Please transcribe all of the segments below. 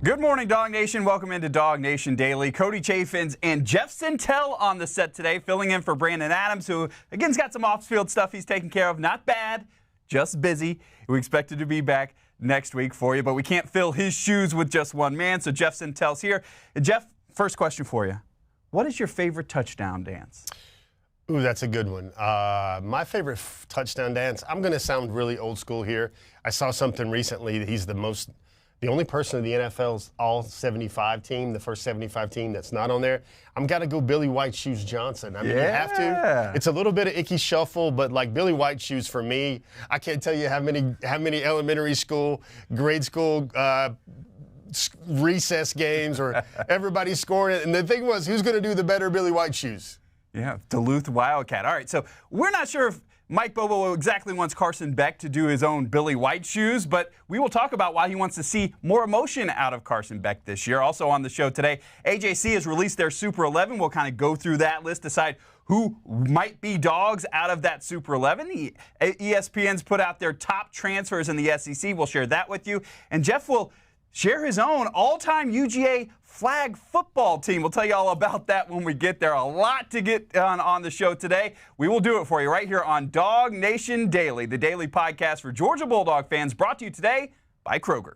Good morning, Dog Nation. Welcome into DawgNation Daily. Cody Chaffins and Jeff Sentell on the set today, filling in for Brandon Adams, who, again, has got some off-field stuff he's taking care of. Not bad, just busy. We expected to be back next week for you, but we can't fill his shoes with just one man, so Jeff Sentell's here. Jeff, first question for you. What is your favorite touchdown dance? Ooh, that's a good one. My favorite touchdown dance, I'm going to sound really old school here. I saw something recently that he's the only person in the NFL's all-75 team, the first 75 team that's not on there. I'm got to go Billy White Shoes Johnson. I mean, you have to. It's a little bit of icky shuffle, but like Billy White Shoes for me, I can't tell you how many elementary school, grade school, recess games or everybody scoring it. And the thing was, who's going to do the better Billy White Shoes? Yeah, Duluth Wildcat. All right, so we're not sure if Mike Bobo exactly wants Carson Beck to do his own Billy White Shoes, but we will talk about why he wants to see more emotion out of Carson Beck this year. Also on the show today, AJC has released their Super 11. We'll kind of go through that list, decide who might be dogs out of that Super 11. ESPN's put out their top transfers in the SEC. We'll share that with you. And Jeff will share his own all-time UGA flag football team. We'll tell you all about that when we get there. A lot to get on the show today. We will do it for you right here on DawgNation Daily, the daily podcast for Georgia Bulldog fans, brought to you today by Kroger.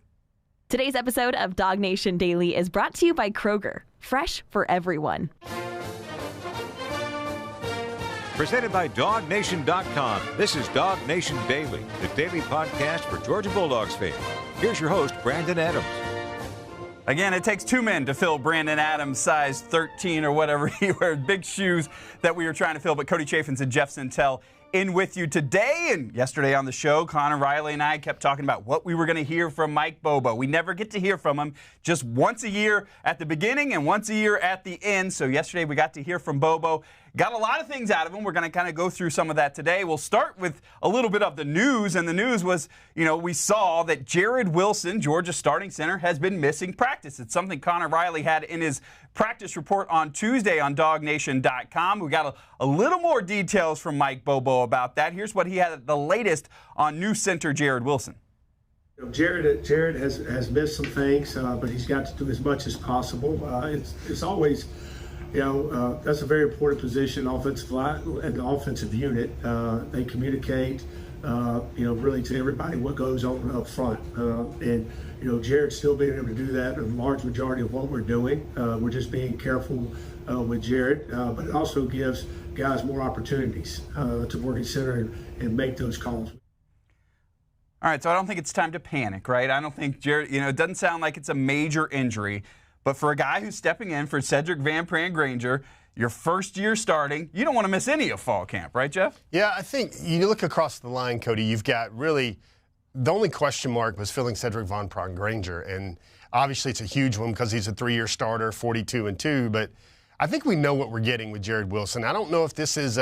Today's episode of DawgNation Daily is brought to you by Kroger, fresh for everyone. Presented by DawgNation.com. This is DawgNation Daily, the daily podcast for Georgia Bulldogs fans. Here's your host, Brandon Adams. Again, it takes two men to fill Brandon Adams' size 13 or whatever he wears, big shoes that we were trying to fill. But Cody Chaffins and Jeff Sentell in with you today. And yesterday on the show, Connor Riley and I kept talking about what we were going to hear from Mike Bobo. We never get to hear from him, just once a year at the beginning and once a year at the end. So yesterday we got to hear from Bobo. Got a lot of things out of him. We're going to kind of go through some of that today. We'll start with a little bit of the news, and the news was, we saw that Jared Wilson, Georgia's starting center, has been missing practice. It's something Connor Riley had in his practice report on Tuesday on DawgNation.com. We got a little more details from Mike Bobo about that. Here's what he had the latest on new center Jared Wilson. Jared has missed some things, but he's got to do as much as possible. It's always... that's a very important position, offensive line and the offensive unit. They communicate, really to everybody what goes on up front. And Jared's still being able to do that in a large majority of what we're doing. We're just being careful with Jared, but it also gives guys more opportunities to work at center and make those calls. All right, so I don't think it's time to panic, right? I don't think Jared, it doesn't sound like it's a major injury. But for a guy who's stepping in for Cedric Van Pran Granger, your first year starting, you don't want to miss any of fall camp, right, Jeff? Yeah, I think you look across the line, Cody, you've got really the only question mark was filling Cedric Van Pran Granger. And obviously it's a huge one because he's a 3-year starter, 42-2. But I think we know what we're getting with Jared Wilson. I don't know if this is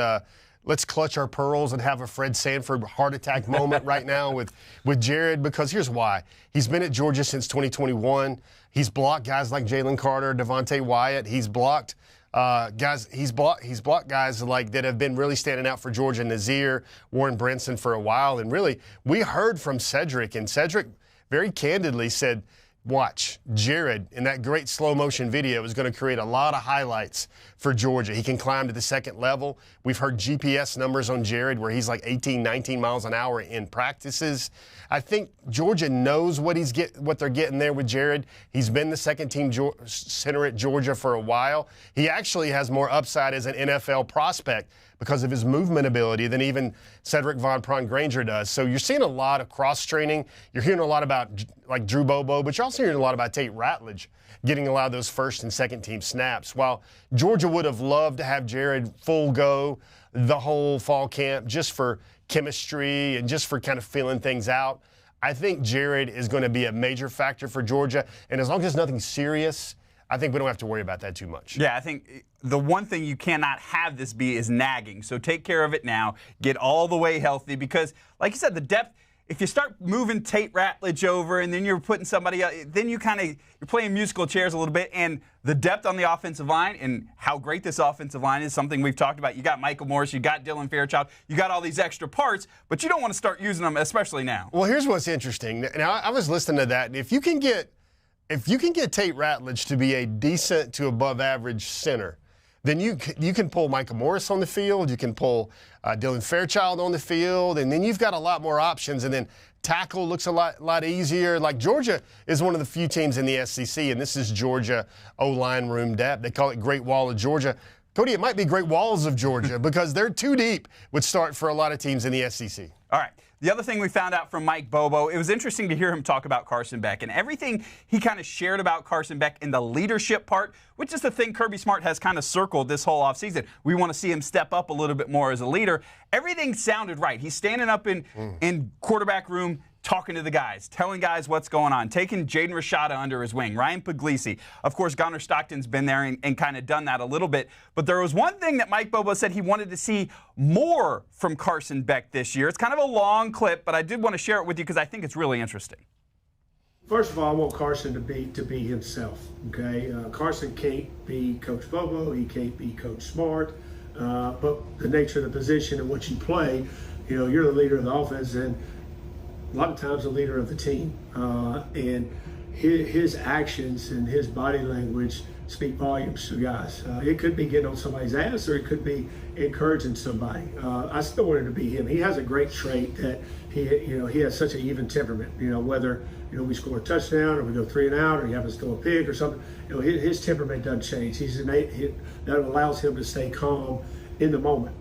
let's clutch our pearls and have a Fred Sanford heart attack moment right now with Jared, because here's why. He's been at Georgia since 2021. He's blocked guys like Jalen Carter, Devontae Wyatt. He's blocked guys. He's blocked guys like that have been really standing out for Georgia, Nazir, Warren Brinson for a while. And really, we heard from Cedric, and Cedric very candidly said, watch, Jared in that great slow motion video is going to create a lot of highlights for Georgia. He can climb to the second level. We've heard GPS numbers on Jared where he's like 18, 19 miles an hour in practices. I think Georgia knows what they're getting there with Jared. He's been the second team center at Georgia for a while. He actually has more upside as an NFL prospect because of his movement ability than even Cedric Van Pran Granger does. So you're seeing a lot of cross-training. You're hearing a lot about like Drew Bobo, but you're also hearing a lot about Tate Ratledge getting a lot of those first and second team snaps. While Georgia would have loved to have Jared full go the whole fall camp just for chemistry and just for kind of feeling things out, I think Jared is going to be a major factor for Georgia. And as long as there's nothing serious, I think we don't have to worry about that too much. Yeah, I think the one thing you cannot have this be is nagging. So take care of it now. Get all the way healthy because, like you said, the depth, if you start moving Tate Ratledge over and then you're putting somebody else, then you're playing musical chairs a little bit. And the depth on the offensive line and how great this offensive line is something we've talked about. You got Michael Morris, you got Dylan Fairchild, you got all these extra parts, but you don't want to start using them, especially now. Well, here's what's interesting. Now, I was listening to that, and if you can get if you can get Tate Ratledge to be a decent to above average center, then you can pull Micah Morris on the field, you can pull Dylan Fairchild on the field, and then you've got a lot more options. And then tackle looks a lot easier. Like Georgia is one of the few teams in the SEC, and this is Georgia O-line room depth. They call it Great Wall of Georgia. Cody, it might be Great Walls of Georgia because they're too deep would start for a lot of teams in the SEC. All right. The other thing we found out from Mike Bobo, it was interesting to hear him talk about Carson Beck and everything he kind of shared about Carson Beck in the leadership part, which is the thing Kirby Smart has kind of circled this whole offseason. We want to see him step up a little bit more as a leader. Everything sounded right. He's standing up in quarterback room, talking to the guys, telling guys what's going on, taking Jaden Rashada under his wing, Ryan Puglisi. Of course, Gunnar Stockton's been there and kind of done that a little bit. But there was one thing that Mike Bobo said he wanted to see more from Carson Beck this year. It's kind of a long clip, but I did want to share it with you because I think it's really interesting. First of all, I want Carson to be himself, okay? Carson can't be Coach Bobo. He can't be Coach Smart. But the nature of the position and what you play, you're the leader of the offense, and a lot of times the leader of the team, and his actions and his body language speak volumes to guys. It could be getting on somebody's ass, or it could be encouraging somebody. I still want him to be him. He has a great trait that he has such an even temperament. Whether we score a touchdown or we go 3 and out, or he happens to throw a pick or something. His temperament doesn't change. He's innate. That allows him to stay calm in the moment,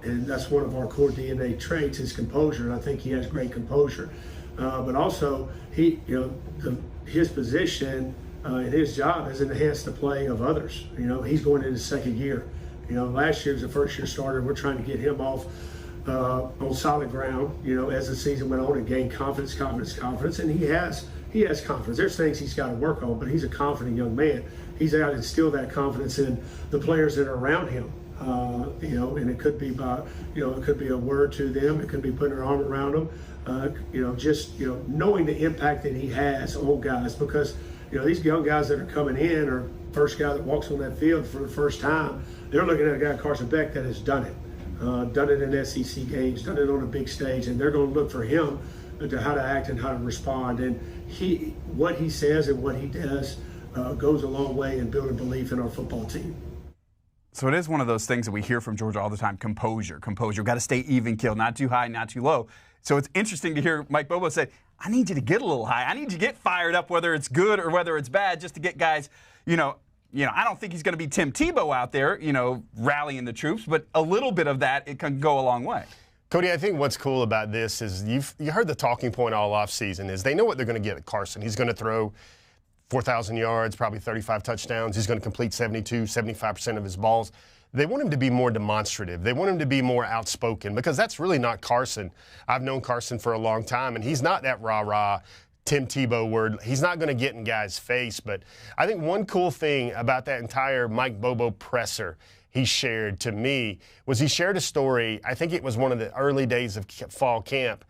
and that's one of our core DNA traits is composure, and I think he has great composure. But also, his position and his job has enhanced the play of others. He's going into second year. Last year was a first-year starter. We're trying to get him off on solid ground. As the season went on, and gain confidence, and he has confidence. There's things he's got to work on, but he's a confident young man. He's out to instill that confidence in the players that are around him. And it could be it could be a word to them. It could be putting an arm around them. Just knowing the impact that he has on guys, because these young guys that are coming in, or first guy that walks on that field for the first time, they're looking at a guy, Carson Beck, that has done it in SEC games, done it on a big stage, and they're going to look for him to how to act and how to respond. And what he says and what he does goes a long way in building belief in our football team. So it is one of those things that we hear from Georgia all the time, composure. We've got to stay even keel, not too high, not too low. So it's interesting to hear Mike Bobo say, I need you to get a little high. I need you to get fired up, whether it's good or whether it's bad, just to get guys, I don't think he's going to be Tim Tebow out there, rallying the troops, but a little bit of that, it can go a long way. Cody, I think what's cool about this is you heard the talking point all offseason is they know what they're going to get at Carson. He's going to throw 4,000 yards, probably 35 touchdowns. He's going to complete 75% of his balls. They want him to be more demonstrative. They want him to be more outspoken, because that's really not Carson. I've known Carson for a long time, and he's not that rah-rah Tim Tebow word. He's not going to get in guys' face. But I think one cool thing about that entire Mike Bobo presser he shared to me was he shared a story. I think it was one of the early days of fall camp.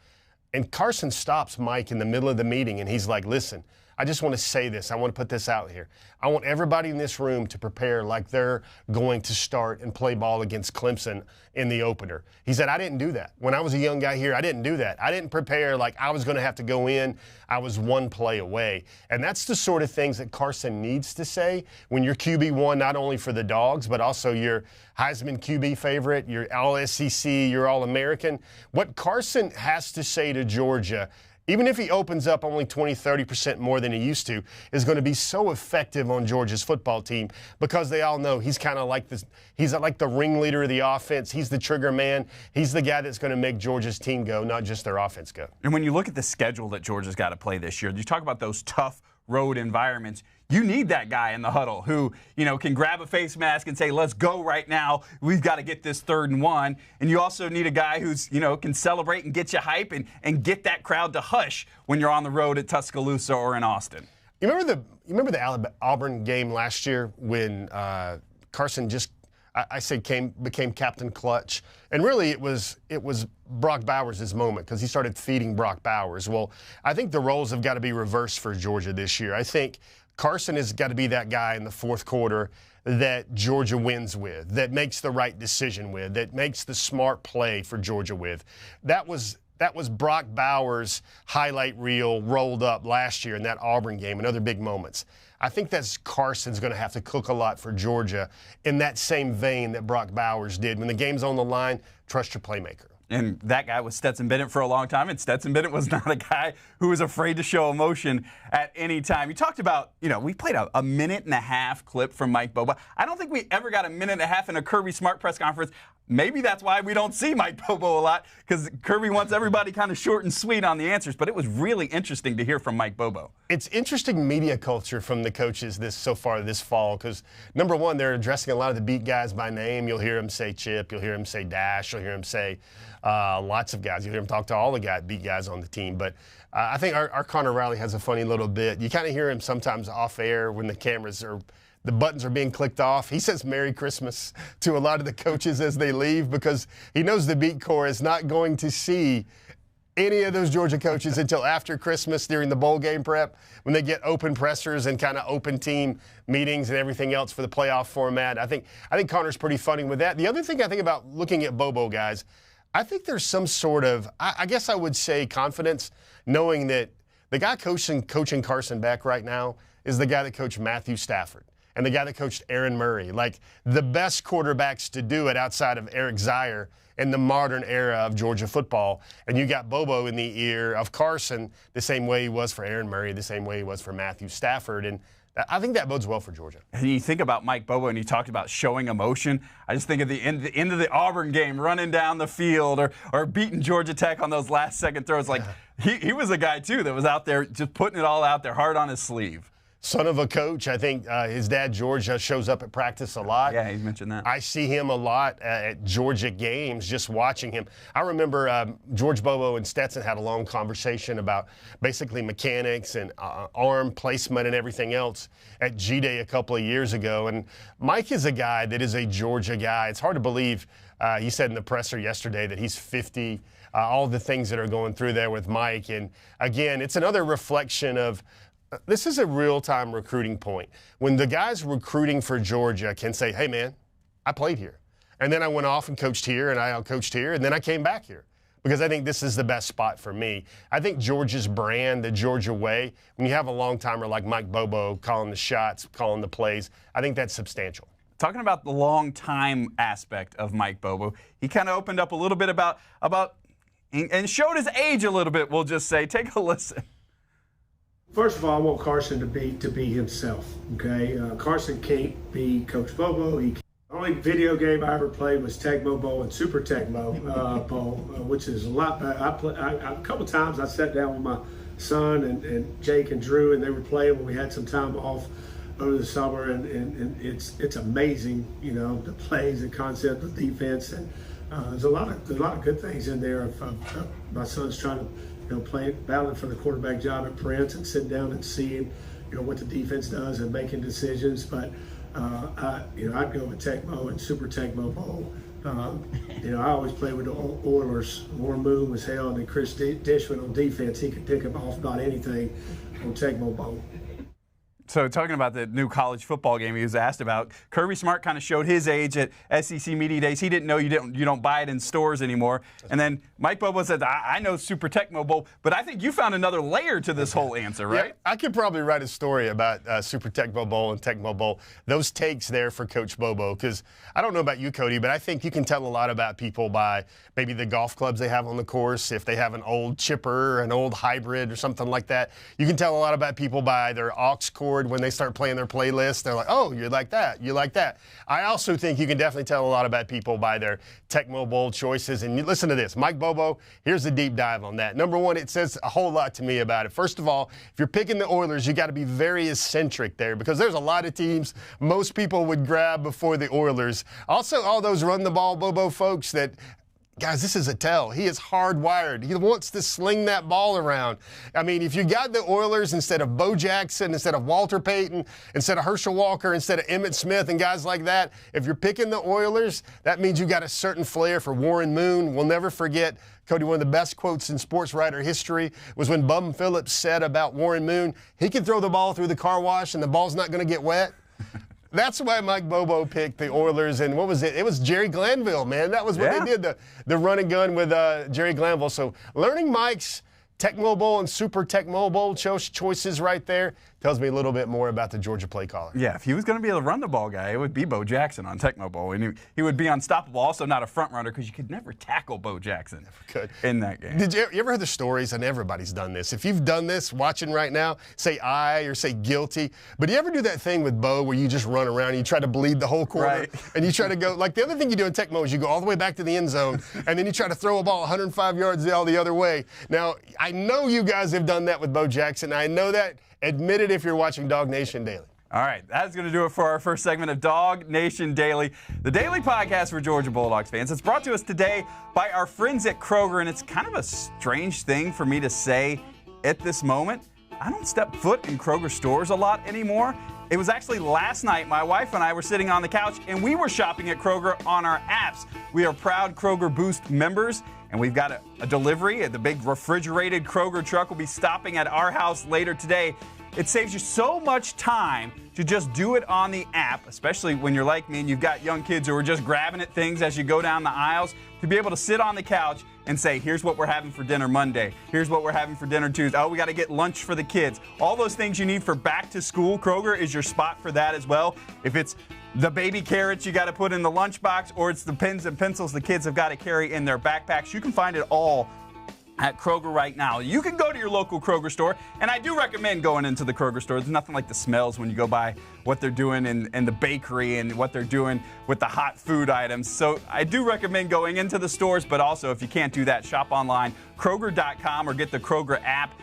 And Carson stops Mike in the middle of the meeting, and he's like, listen, I just want to say this. I want to put this out here. I want everybody in this room to prepare like they're going to start and play ball against Clemson in the opener. He said, I didn't do that. When I was a young guy here, I didn't do that. I didn't prepare like I was going to have to go in. I was one play away. And that's the sort of things that Carson needs to say when you're QB1, not only for the Dawgs, but also your Heisman QB favorite, your All-SEC, your All-American. What Carson has to say to Georgia, even if he opens up only 20-30% more than he used to, is going to be so effective on Georgia's football team, because they all know he's kind of like this. He's like the ringleader of the offense. He's the trigger man. He's the guy that's going to make Georgia's team go, not just their offense go. And when you look at the schedule that Georgia's got to play this year, you talk about those tough road environments. You need that guy in the huddle who, can grab a face mask and say, let's go right now. We've got to get this 3rd and 1. And you also need a guy who's, can celebrate and get you hype and get that crowd to hush when you're on the road at Tuscaloosa or in Austin. You remember the Auburn game last year when Carson just, became Captain Clutch? And really it was Brock Bowers' moment, because he started feeding Brock Bowers. Well, I think the roles have got to be reversed for Georgia this year. I think Carson has got to be that guy in the 4th quarter that Georgia wins with, that makes the right decision with, that makes the smart play for Georgia with. That was That was Brock Bowers' highlight reel rolled up last year in that Auburn game and other big moments. I think that's Carson's going to have to cook a lot for Georgia in that same vein that Brock Bowers did. When the game's on the line, trust your playmaker. And that guy was Stetson Bennett for a long time, and Stetson Bennett was not a guy who was afraid to show emotion at any time. You talked about, we played a minute-and-a-half clip from Mike Bobo. I don't think we ever got a minute and a half in a Kirby Smart press conference. Maybe that's why we don't see Mike Bobo a lot, because Kirby wants everybody kind of short and sweet on the answers. But it was really interesting to hear from Mike Bobo. It's interesting media culture from the coaches so far this fall, because, number one, they're addressing a lot of the beat guys by name. You'll hear them say Chip. You'll hear them say Dash. You'll hear them say lots of guys. You'll hear him talk to all the beat guys on the team. But I think our Connor Riley has a funny little bit. You kind of hear him sometimes off air when the buttons are being clicked off. He says Merry Christmas to a lot of the coaches as they leave, because he knows the beat corps is not going to see any of those Georgia coaches until after Christmas during the bowl game prep, when they get open pressers and kind of open team meetings and everything else for the playoff format. I think Connor's pretty funny with that. The other thing I think about looking at Bobo, guys, I think there's some sort of, I guess I would say, confidence, knowing that the guy coaching Carson Beck right now is the guy that coached Matthew Stafford and the guy that coached Aaron Murray, like the best quarterbacks to do it outside of Eric Zier in the modern era of Georgia football. And you got Bobo in the ear of Carson the same way he was for Aaron Murray, the same way he was for Matthew Stafford. And I think that bodes well for Georgia. And you think about Mike Bobo, and you talked about showing emotion. I just think of the end of the Auburn game, running down the field or beating Georgia Tech on those last-second throws. Like, he was a guy, too, that was out there just putting it all out there, hard on his sleeve. Son of a coach. I think his dad, George, shows up at practice a lot. Yeah, he's mentioned that. I see him a lot at Georgia games, just watching him. I remember George Bobo and Stetson had a long conversation about basically mechanics and arm placement and everything else at G-Day a couple of years ago. And Mike is a guy that is a Georgia guy. It's hard to believe. He said in the presser yesterday that he's 50. All the things that are going through there with Mike. And, again, it's another reflection of this is a real-time recruiting point. When the guys recruiting for Georgia can say, hey, man, I played here. And then I went off and coached here, and I coached here, and then I came back here because I think this is the best spot for me. I think Georgia's brand, the Georgia way, when you have a long-timer like Mike Bobo calling the shots, calling the plays, I think that's substantial. Talking about the long-time aspect of Mike Bobo, he kind of opened up a little bit about and showed his age a little bit, we'll just say. Take a listen. First of all, I want Carson to be himself, okay? Carson can't be Coach Bobo. The only video game I ever played was Tecmo Bowl and Super Tecmo Bowl, which is a lot better. A couple times I sat down with my son and Jake and Drew, and they were playing when we had some time off over the summer, and it's amazing, the plays, the concept, the defense, and there's a lot of good things in there. My son's trying to battling for the quarterback job at Prince and sitting down and seeing, what the defense does and making decisions. But I'd go with Tecmo and Super Tecmo Bowl. I always played with the Oilers. Warren Moon was hell, and then Chris Dishman on defense. He could pick him off about anything on Tecmo Bowl. So talking about the new college football game he was asked about, Kirby Smart kind of showed his age at SEC Media Days. He didn't know you don't buy it in stores anymore. And then Mike Bobo said, I know Super Tecmo Bowl, but I think you found another layer to this whole answer, right? Yeah, I could probably write a story about Super Tecmo Bowl and Tecmo Bowl. Those takes there for Coach Bobo, because I don't know about you, Cody, but I think you can tell a lot about people by maybe the golf clubs they have on the course, if they have an old chipper, an old hybrid or something like that. You can tell a lot about people by their aux cord when they start playing their playlist. They're like, oh, you like that, you like that. I also think you can definitely tell a lot about people by their Tecmo Bowl choices. And you listen to this, Mike Bobo, here's a deep dive on that. Number one, it says a whole lot to me about it. First of all, if you're picking the Oilers, you got to be very eccentric there, because there's a lot of teams most people would grab before the Oilers. Also, all those run the ball Bobo folks that, guys, this is a tell. He is hardwired. He wants to sling that ball around. I mean, if you got the Oilers instead of Bo Jackson, instead of Walter Payton, instead of Herschel Walker, instead of Emmitt Smith and guys like that, if you're picking the Oilers, that means you got a certain flair for Warren Moon. We'll never forget, Cody, one of the best quotes in sports writer history was when Bum Phillips said about Warren Moon, he can throw the ball through the car wash and the ball's not going to get wet. That's why Mike Bobo picked the Oilers, and what was it? It was Jerry Glanville, man. That was what they did, the run and gun with Jerry Glanville. So learning Mike's Tecmo Bowl and Super Tecmo Bowl choices right there tells me a little bit more about the Georgia play caller. Yeah, if he was going to be a run the ball guy, it would be Bo Jackson on Tecmo Bowl. And he would be unstoppable. Also not a front runner because you could never tackle Bo Jackson in that game. Did you ever hear the stories? And everybody's done this. If you've done this watching right now, say I or say guilty. But do you ever do that thing with Bo where you just run around and you try to bleed the whole quarter? Right. And you try to go, like the other thing you do in Tecmo is you go all the way back to the end zone and then you try to throw a ball 105 yards all the other way. Now, I know you guys have done that with Bo Jackson. I know that. Admit it if you're watching DawgNation Daily. All right, that's going to do it for our first segment of DawgNation Daily, the daily podcast for Georgia Bulldogs fans. It's brought to us today by our friends at Kroger, and it's kind of a strange thing for me to say at this moment. I don't step foot in Kroger stores a lot anymore. It was actually last night my wife and I were sitting on the couch, and we were shopping at Kroger on our apps. We are proud Kroger Boost members, and we've got a delivery. The big refrigerated Kroger truck will be stopping at our house later today. It saves you so much time to just do it on the app, especially when you're like me and you've got young kids who are just grabbing at things as you go down the aisles, to be able to sit on the couch and say, here's what we're having for dinner Monday. Here's what we're having for dinner Tuesday. Oh, we got to get lunch for the kids. All those things you need for back to school, Kroger is your spot for that as well. If it's the baby carrots you got to put in the lunchbox, or it's the pens and pencils the kids have got to carry in their backpacks, you can find it all at Kroger right now. You can go to your local Kroger store, and I do recommend going into the Kroger store. There's nothing like the smells when you go by what they're doing in the bakery and what they're doing with the hot food items. So I do recommend going into the stores, but also if you can't do that, shop online, Kroger.com, or get the Kroger app.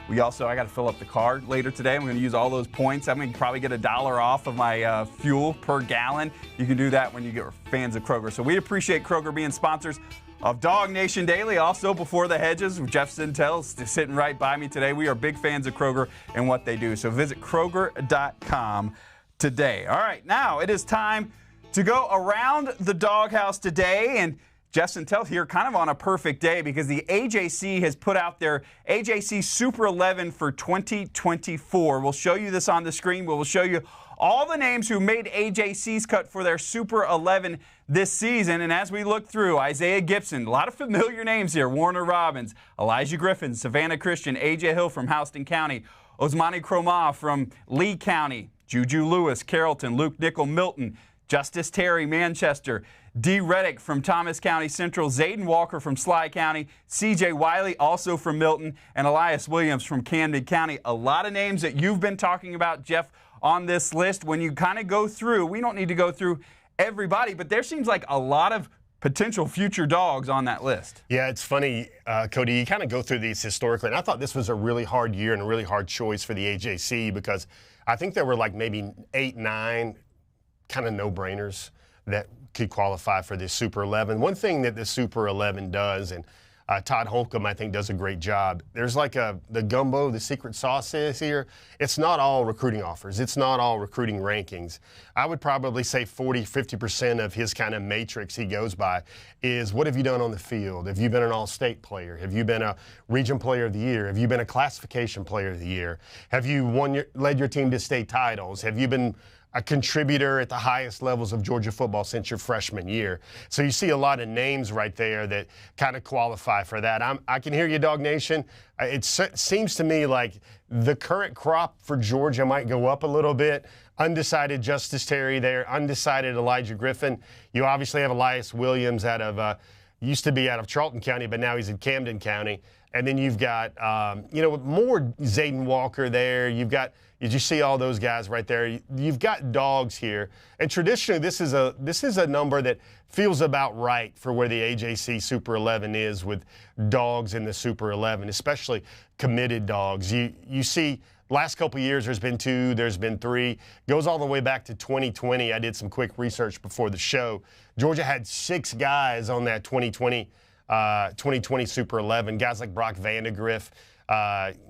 I got to fill up the car later today. I'm going to use all those points. I'm going to probably get $1 off of my fuel per gallon. You can do that when you get fans of Kroger. So we appreciate Kroger being sponsors of DawgNation Daily. Also, Before the Hedges with Jeff Sentell sitting right by me today. We are big fans of Kroger and what they do. So visit Kroger.com today. All right, now it is time to go around the doghouse today. And Jeff Sentell here kind of on a perfect day because the AJC has put out their AJC Super 11 for 2024. We'll show you this on the screen. We'll show you all the names who made AJC's cut for their Super 11 this season. And as we look through, Isaiah Gibson, a lot of familiar names here. Warner Robbins, Elijah Griffin, Savannah Christian, A.J. Hill from Houston County, Osmani Cromah from Lee County, Juju Lewis, Carrollton, Luke Nickel, Milton, Justus Terry, Manchester, D. Reddick from Thomas County Central, Zayden Walker from Sly County, C.J. Wiley also from Milton, and Elias Williams from Camden County. A lot of names that you've been talking about, Jeff, on this list. When you kind of go through, we don't need to go through everybody, but there seems like a lot of potential future dogs on that list. Yeah, it's funny, Cody, you kind of go through these historically, and I thought this was a really hard year and a really hard choice for the AJC because I think there were like maybe 8, 9 kind of no-brainers that could qualify for this Super 11. One thing that the Super 11 does, and Todd Holcomb, I think, does a great job. There's like the gumbo, the secret sauce is here. It's not all recruiting offers. It's not all recruiting rankings. I would probably say 40-50% of his kind of matrix he goes by is what have you done on the field? Have you been an all-state player? Have you been a region player of the year? Have you been a classification player of the year? Have you led your team to state titles? Have you been a contributor at the highest levels of Georgia football since your freshman year? So you see a lot of names right there that kind of qualify for that. I can hear you, DawgNation. It seems to me like the current crop for Georgia might go up a little bit. Undecided Justus Terry there, undecided Elijah Griffin. You obviously have Elias Williams used to be out of Charlton County, but now he's in Camden County. And then you've got, more Zayden Walker there. Did you see all those guys right there? You've got Dawgs here. And traditionally, this is a number that feels about right for where the AJC Super 11 is with Dawgs in the Super 11, especially committed Dawgs. You see, last couple of years, there's been 2, there's been 3. Goes all the way back to 2020. I did some quick research before the show. Georgia had 6 guys on that 2020 Super 11. Guys like Brock Vandegrift,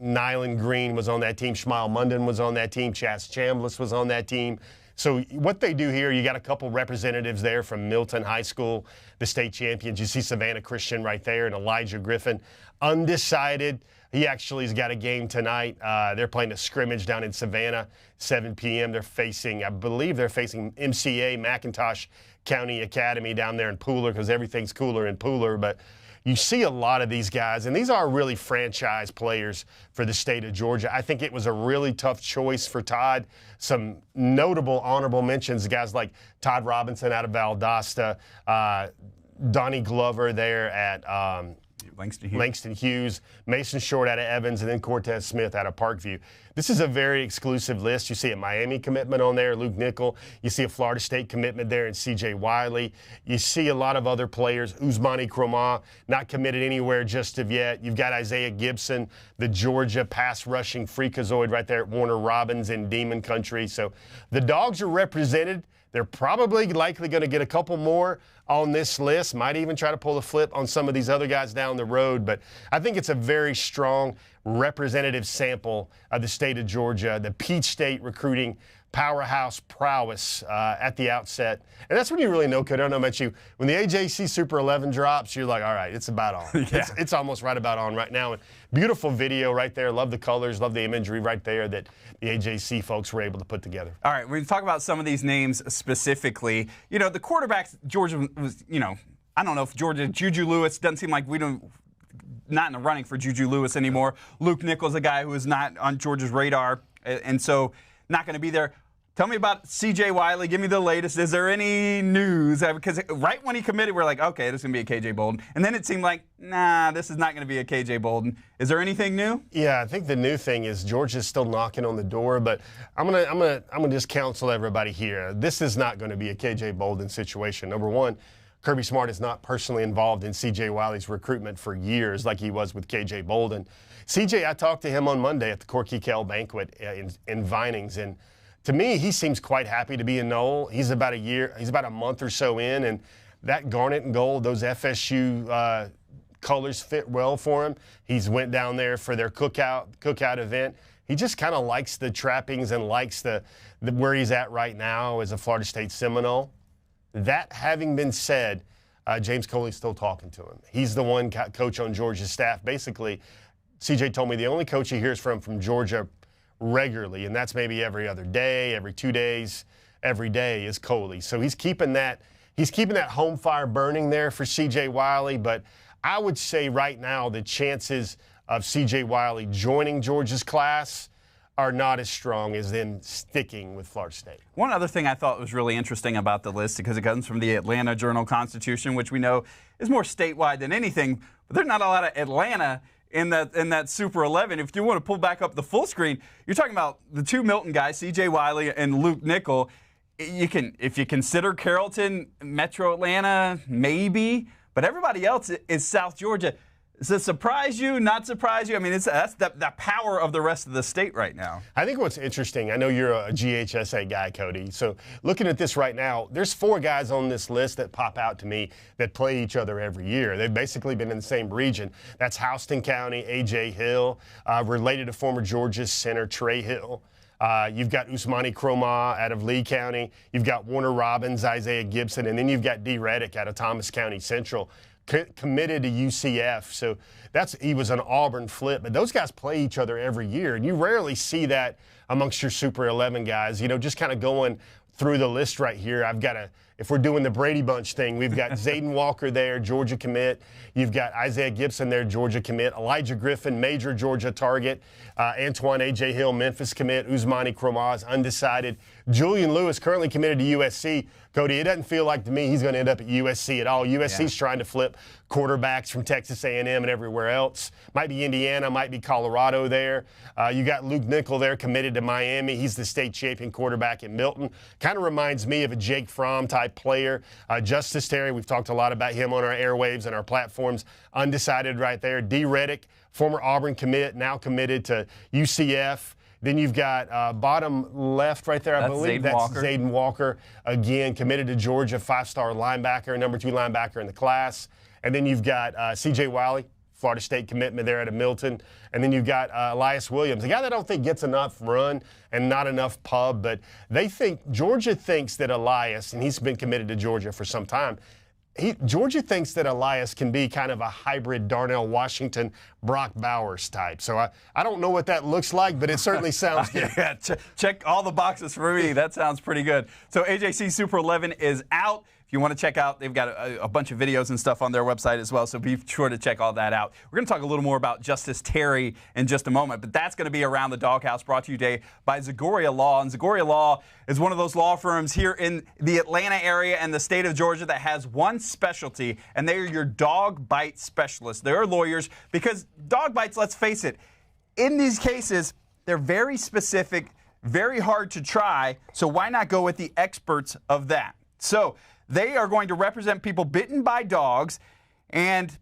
Nyland Green was on that team. Shmuel Munden was on that team. Chas Chambliss was on that team. So what they do here, you got a couple representatives there from Milton High School, the state champions. You see Savannah Christian right there and Elijah Griffin, undecided. He actually has got a game tonight. They're playing a scrimmage down in Savannah, 7 p.m. They're facing, I believe they're facing MCA, McIntosh County Academy down there in Pooler, because everything's cooler in Pooler. But you see a lot of these guys, and these are really franchise players for the state of Georgia. I think it was a really tough choice for Todd. Some notable honorable mentions, guys like Todd Robinson out of Valdosta, Donnie Glover there at Langston Hughes, Mason Short out of Evans, and then Cortez Smith out of Parkview. This is a very exclusive list. You see a Miami commitment on there, Luke Nickel. You see a Florida State commitment there in C.J. Wiley. You see a lot of other players. Ousmane Kromah, not committed anywhere just of yet. You've got Isaiah Gibson, the Georgia pass rushing freakazoid right there at Warner Robins in Demon Country. So the Dogs are represented. They're probably likely going to get a couple more on this list, might even try to pull a flip on some of these other guys down the road. But I think it's a very strong representative sample of the state of Georgia, the Peach State recruiting powerhouse prowess at the outset. And that's when you really know, Cody, I don't know about you, when the AJC Super 11 drops, you're like, all right, it's about on. Yeah. It's almost right about on right now. And beautiful video right there. Love the colors, love the imagery right there that the AJC folks were able to put together. All right, we're going to talk about some of these names specifically. You know, the quarterbacks, Georgia was, you know, I don't know if Georgia, Juju Lewis, doesn't seem like not in the running for Juju Lewis anymore. Luke Nichols, a guy who is not on Georgia's radar, and so not going to be there. Tell me about C.J. Wiley. Give me the latest. Is there any news? Because right when he committed, we're like, okay, this is going to be a K.J. Bolden. And then it seemed like, nah, this is not going to be a K.J. Bolden. Is there anything new? Yeah, I think the new thing is Georgia's still knocking on the door, but I'm gonna just counsel everybody here. This is not going to be a K.J. Bolden situation. Number one, Kirby Smart is not personally involved in C.J. Wiley's recruitment for years like he was with K.J. Bolden. C.J., I talked to him on Monday at the Corky Kell banquet in Vinings, and to me, he seems quite happy to be in Knoll. He's about a month or so in, and that garnet and gold, those FSU colors fit well for him. He's went down there for their cookout event. He just kind of likes the trappings and likes the where he's at right now as a Florida State Seminole. That having been said, James Coley's still talking to him. He's the one coach on Georgia's staff. Basically, CJ told me the only coach he hears from Georgia regularly, and that's maybe every other day, every 2 days, every day, is Coley. So he's keeping that home fire burning there for C.J. Wiley. But I would say right now the chances of C.J. Wiley joining Georgia's class are not as strong as them sticking with Florida State. One other thing I thought was really interesting about the list, because it comes from the Atlanta Journal-Constitution, which we know is more statewide than anything, but there's not a lot of Atlanta in that Super 11. If you want to pull back up the full screen, you're talking about the two Milton guys, C.J. Wiley and Luke Nickel. If you consider Carrollton, Metro Atlanta, maybe, but everybody else is South Georgia. Does it surprise you, not surprise you? I mean, that's the power of the rest of the state right now. I think what's interesting, I know you're a GHSA guy, Cody, so looking at this right now, there's 4 guys on this list that pop out to me that play each other every year. They've basically been in the same region. That's Houston County, A.J. Hill, related to former Georgia center Trey Hill. You've got Ousmane Kromah out of Lee County. You've got Warner Robins, Isaiah Gibson, and then you've got D. Reddick out of Thomas County Central. Committed to UCF, so he was an Auburn flip, but those guys play each other every year, and you rarely see that amongst your Super 11 guys. You know, just kind of going through the list right here, if we're doing the Brady Bunch thing, we've got Zayden Walker there, Georgia commit. You've got Isaiah Gibson there, Georgia commit. Elijah Griffin, major Georgia target. Antoine A.J. Hill, Memphis commit. Ousmane Kromah is undecided. Julian Lewis currently committed to USC. Cody, it doesn't feel like to me he's going to end up at USC at all. USC's trying to flip quarterbacks from Texas A&M and everywhere else. Might be Indiana, might be Colorado there. You got Luke Nickel there committed to Miami. He's the state champion quarterback in Milton. Kind of reminds me of a Jake Fromm type player. Justus Terry, we've talked a lot about him on our airwaves and our platforms. Undecided right there. D. Reddick, former Auburn commit, now committed to UCF. Then you've got bottom left right there, I believe that's Zayden Walker, again, committed to Georgia, 5-star linebacker, number 2 linebacker in the class. And then you've got C.J. Wiley, Florida State commitment there out of Milton. And then you've got Elias Williams, a guy that I don't think gets enough run and not enough pub, but Georgia thinks that Elias, and he's been committed to Georgia for some time, Georgia thinks that Elias can be kind of a hybrid Darnell Washington, Brock Bowers type. So I don't know what that looks like, but it certainly sounds good. Yeah, check all the boxes for me. That sounds pretty good. So AJC Super 11 is out. If you want to check out, they've got a bunch of videos and stuff on their website as well, so be sure to check all that out. We're going to talk a little more about Justus Terry in just a moment, but that's going to be around the Doghouse, brought to you today by Zagoria Law. And Zagoria Law is one of those law firms here in the Atlanta area and the state of Georgia that has one specialty, and they are your dog bite specialists. They're lawyers because dog bites, let's face it, in these cases, they're very specific, very hard to try, so why not go with the experts of that? So they are going to represent people bitten by dogs, and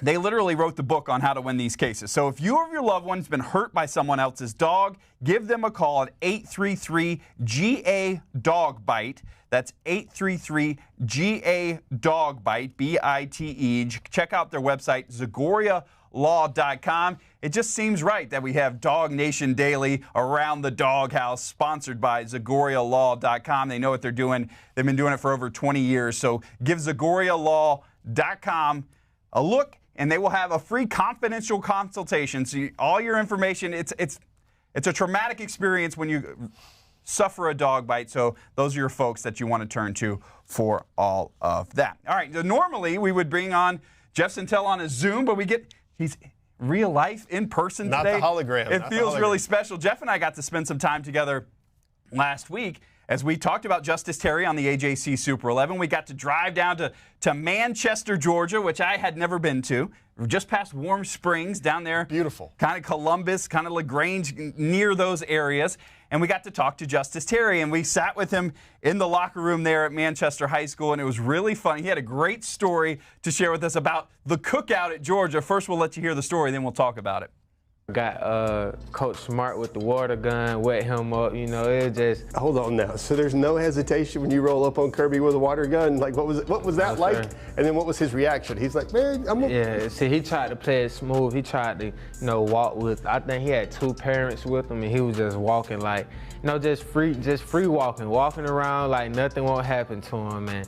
they literally wrote the book on how to win these cases. So if you or your loved one's been hurt by someone else's dog, give them a call at 833-GA-DOG-BITE. That's 833-GA-DOG-BITE, B-I-T-E. Check out their website, ZagoriaLaw.com. It just seems right that we have DawgNation Daily around the doghouse, sponsored by ZagoriaLaw.com. They know what they're doing. They've been doing it for over 20 years. So give ZagoriaLaw.com a look, and they will have a free confidential consultation. So all your information, it's a traumatic experience when you suffer a dog bite. So those are your folks that you want to turn to for all of that. All right, so normally we would bring on Jeff Sentell on a Zoom, but he's real life, in person today. Not the hologram. It feels really special. Jeff and I got to spend some time together last week as we talked about Justus Terry on the AJC Super 11. We got to drive down to Manchester, Georgia, which I had never been to. We're just past Warm Springs down there. Beautiful. Kind of Columbus, kind of LaGrange, near those areas. And we got to talk to Justus Terry, and we sat with him in the locker room there at Manchester High School, and it was really fun. He had a great story to share with us about the cookout at Georgia. First, we'll let you hear the story, then we'll talk about it. Got Coach Smart with the water gun, wet him up, it just... Hold on now. So there's no hesitation when you roll up on Kirby with a water gun? Like, what was that like? Sir. And then what was his reaction? He's like, man, Yeah, see, he tried to play it smooth. He tried to, walk with... I think he had 2 parents with him, and he was just walking like, just free walking around like nothing won't happen to him, man.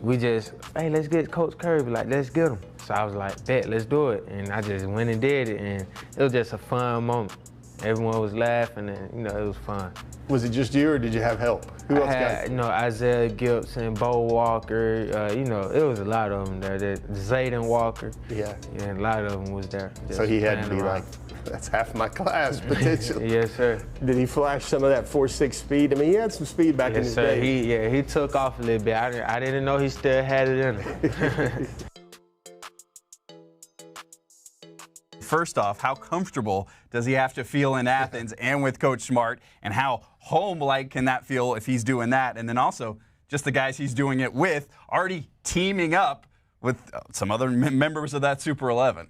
We just, hey, let's get Coach Kirby, like, let's get him. So I was like, bet, let's do it. And I just went and did it, and it was just a fun moment. Everyone was laughing, and, it was fun. Was it just you, or did you have help? Who else got it? Isaiah Gibson, Bo Walker, it was a lot of them there. Zayden Walker. Yeah. Yeah, a lot of them was there. So he had to be like, that's half my class, potentially. Yes, sir. Did he flash some of that 4.6 speed? I mean, he had some speed back in his day. He took off a little bit. I didn't know he still had it in him. First off, how comfortable does he have to feel in Athens and with Coach Smart, and how home-like can that feel if he's doing that? And then also, just the guys he's doing it with, already teaming up with some other members of that Super 11.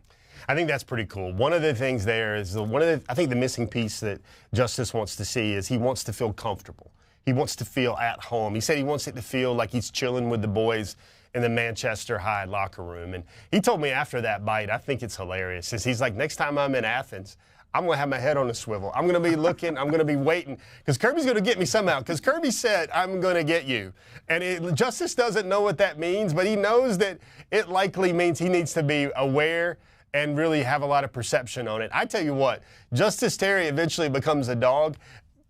I think that's pretty cool. One of the things there is, I think the missing piece that Justus wants to see is he wants to feel comfortable. He wants to feel at home. He said he wants it to feel like he's chilling with the boys in the Manchester High locker room. And he told me after that bite, I think it's hilarious, is he's like, next time I'm in Athens, I'm going to have my head on a swivel. I'm going to be looking. I'm going to be waiting, because Kirby's going to get me somehow, because Kirby said, I'm going to get you. And Justus doesn't know what that means, but he knows that it likely means he needs to be aware and really have a lot of perception on it. I tell you what, Justus Terry eventually becomes a dog.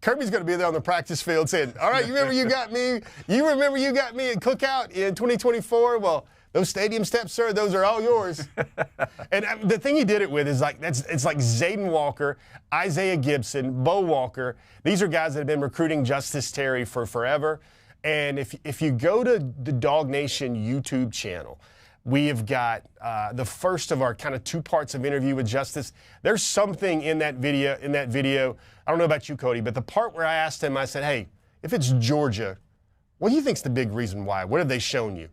Kirby's going to be there on the practice field saying, all right, you remember you got me? You remember you got me at Cookout in 2024? Well, those stadium steps, sir, those are all yours. And the thing he did it with is it's like Zayden Walker, Isaiah Gibson, Bo Walker. These are guys that have been recruiting Justus Terry for forever. And if you go to the DawgNation YouTube channel, we have got the first of our kind of 2 parts of interview with Justus. There's something in that video. I don't know about you, Cody, but the part where I asked him, I said, hey, if it's Georgia, what do you think's the big reason why? What have they shown you?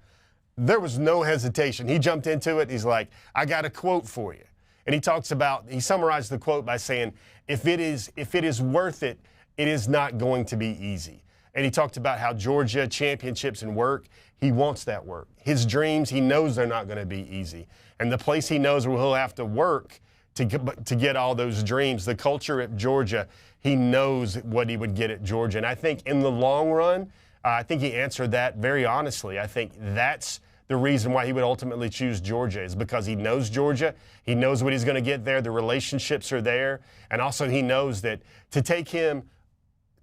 There was no hesitation. He jumped into it. He's like, I got a quote for you. And he summarized the quote by saying, if it is worth it, it is not going to be easy. And he talked about how Georgia championships and work He wants that work. His dreams, he knows they're not going to be easy. And the place he knows where he'll have to work to get all those dreams, the culture at Georgia, he knows what he would get at Georgia. And I think in the long run, I think he answered that very honestly. I think that's the reason why he would ultimately choose Georgia, is because he knows Georgia. He knows what he's going to get there. The relationships are there. And also he knows that to take him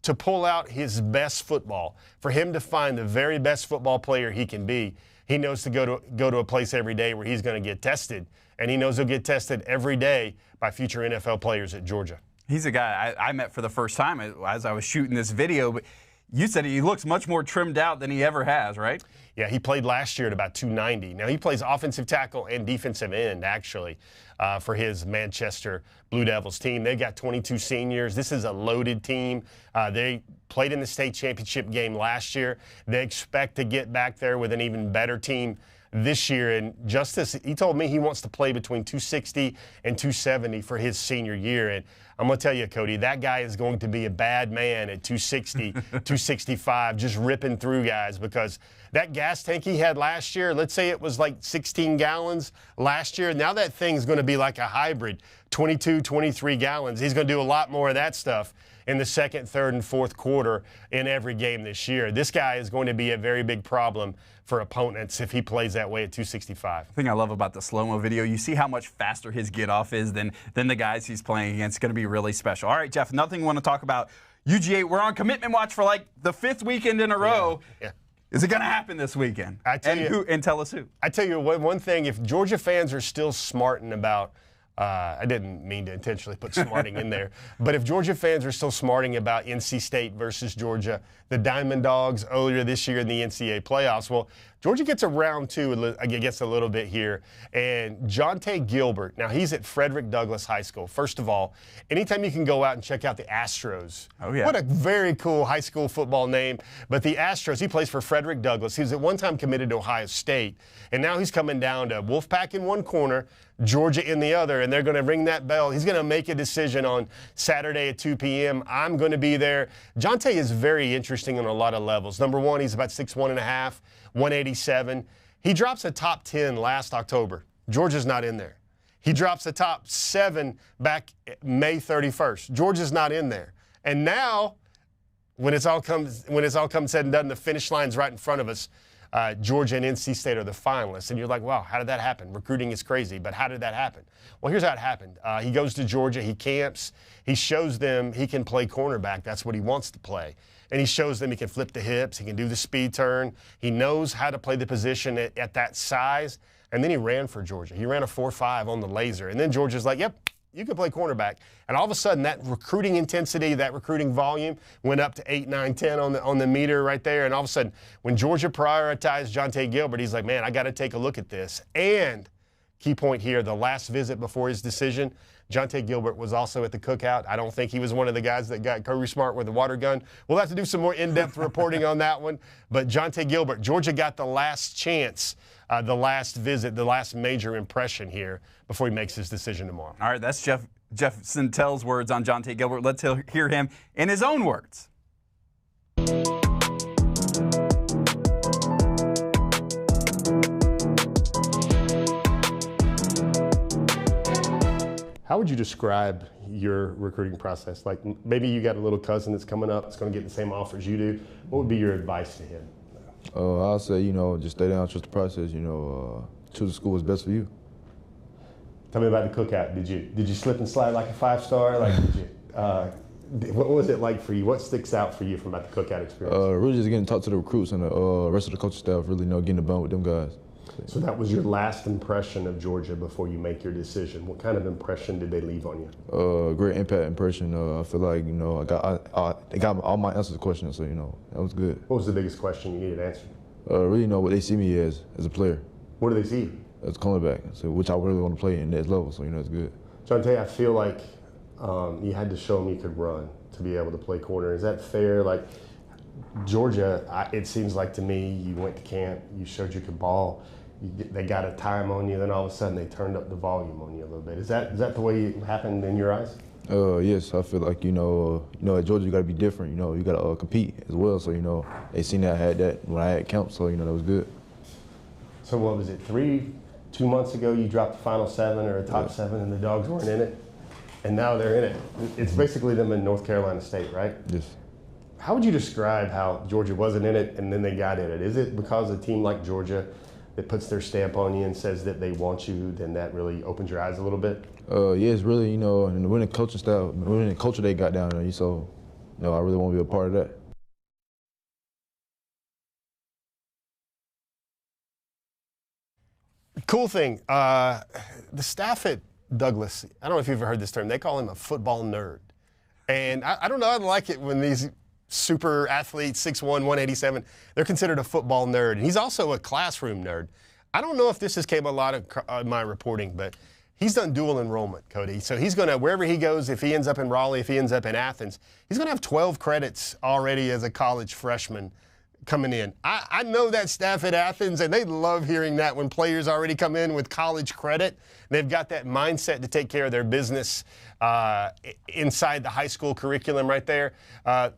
to pull out his best football, for him to find the very best football player he can be, he knows to go to a place every day where he's going to get tested. And he knows he'll get tested every day by future NFL players at Georgia. He's a guy I met for the first time as I was shooting this video. But you said he looks much more trimmed out than he ever has, right? Yeah, he played last year at about 290. Now, he plays offensive tackle and defensive end, actually, for his Manchester Blue Devils team. They've got 22 seniors. This is a loaded team. They played in the state championship game last year. They expect to get back there with an even better team this year. And Justus, he told me he wants to play between 260 and 270 for his senior year. And I'm going to tell you, Cody, that guy is going to be a bad man at 260, 265, just ripping through guys, because that gas tank he had last year, let's say it was like 16 gallons last year. Now that thing's going to be like a hybrid, 22, 23 gallons. He's going to do a lot more of that stuff in the second, third, and fourth quarter in every game this year. This guy is going to be a very big problem for opponents if he plays that way at 265. The thing I love about the slow-mo video, you see how much faster his get-off is than the guys he's playing against. It's going to be really special. All right, Jeff, nothing we want to talk about. UGA, we're on commitment watch for like the 5th weekend in a row. Yeah. Is it going to happen this weekend? And tell us who. I tell you one thing, if Georgia fans are still smarting about, I didn't mean to intentionally put smarting in there, but if Georgia fans are still smarting about NC State versus Georgia, the Diamond Dogs earlier this year in the NCAA playoffs, well, Georgia gets a round 2, gets a little bit here, and Jontae Gilbert, now he's at Frederick Douglass High School. First of all, anytime you can go out and check out the Astros. Oh, yeah. What a very cool high school football name. But the Astros, he plays for Frederick Douglass. He was at one time committed to Ohio State, and now he's coming down to Wolfpack in one corner, Georgia in the other, and they're going to ring that bell. He's going to make a decision on Saturday at 2 p.m. I'm going to be there. Jontae is very interesting on a lot of levels. Number one, he's about 6'1.5", 187. He drops a top 10 last October. Georgia's not in there. He drops a top 7 back May 31st. Georgia's not in there. And now, when it's all come said and done, the finish line's right in front of us. Georgia and NC State are the finalists. And you're like, wow, how did that happen? Recruiting is crazy, but how did that happen? Well, here's how it happened. He goes to Georgia, he camps, he shows them he can play cornerback. That's what he wants to play. And he shows them he can flip the hips, he can do the speed turn. He knows how to play the position at that size. And then he ran for Georgia. He ran a 4.5 on the laser. And then Georgia's like, yep, you can play cornerback. And all of a sudden, that recruiting intensity, that recruiting volume went up to 8, 9, 10 on the meter right there. And all of a sudden, when Georgia prioritized Jontae Gilbert, he's like, man, I got to take a look at this. And key point here, the last visit before his decision, Jontae Gilbert was also at the cookout. I don't think he was one of the guys that got Cody Smart with the water gun. We'll have to do some more in-depth reporting on that one. But Jontae Gilbert, Georgia got the last chance, the last visit, the last major impression here before he makes his decision tomorrow. All right, that's Jeff Sentell's words on Jontae Gilbert. Let's hear him in his own words. How would you describe your recruiting process? Like maybe you got a little cousin that's coming up, that's going to get the same offer as you do. What would be your advice to him? I'll say, just stay down, trust the process, choose the school that's best for you. Tell me about the cookout. Did you slip and slide like a 5-star? Like what was it like for you? What sticks out for you from about the cookout experience? Really just getting to talk to the recruits and the rest of the coaching staff, really getting the bond with them guys. So that was your last impression of Georgia before you make your decision. What kind of impression did they leave on you? Great impact impression. I feel like, they got all my answers to questions, so, that was good. What was the biggest question you needed answered? Really know what they see me as a player. What do they see? As a cornerback, so which I really want to play in that level, so, it's good. Jontae, I feel like you had to show them you could run to be able to play corner. Is that fair? Like, Georgia, it seems like to me, you went to camp, you showed you could ball. They got a time on you, then all of a sudden they turned up the volume on you a little bit. Is that the way it happened in your eyes? Yes, I feel like, you know, at Georgia you got to be different. You know, you got to compete as well. So, you know, they seen that I had that when I had camp. So, you know, that was good. So what was it, 2 months ago you dropped the final 7 or a top 7 and the Dogs weren't in it? And now they're in it. It's basically them in North Carolina State, right? Yes. How would you describe how Georgia wasn't in it and then they got in it? Is it because a team like Georgia that puts their stamp on you and says that they want you, then that really opens your eyes a little bit? Yeah, it's really, you know, and the winning coaching style, the winning culture they got down there. So, you know, I really want to be a part of that. Cool thing, the staff at Douglas, I don't know if you've ever heard this term, they call him a football nerd. And I don't know, I like it when these super athletes, 6'1", 187, they're considered a football nerd. And he's also a classroom nerd. I don't know if this has came a lot of my reporting, but he's done dual enrollment, Cody. So he's going to, wherever he goes, if he ends up in Raleigh, if he ends up in Athens, he's going to have 12 credits already as a college freshman coming in. I know that staff at Athens, and they love hearing that when players already come in with college credit. They've got that mindset to take care of their business inside the high school curriculum right there.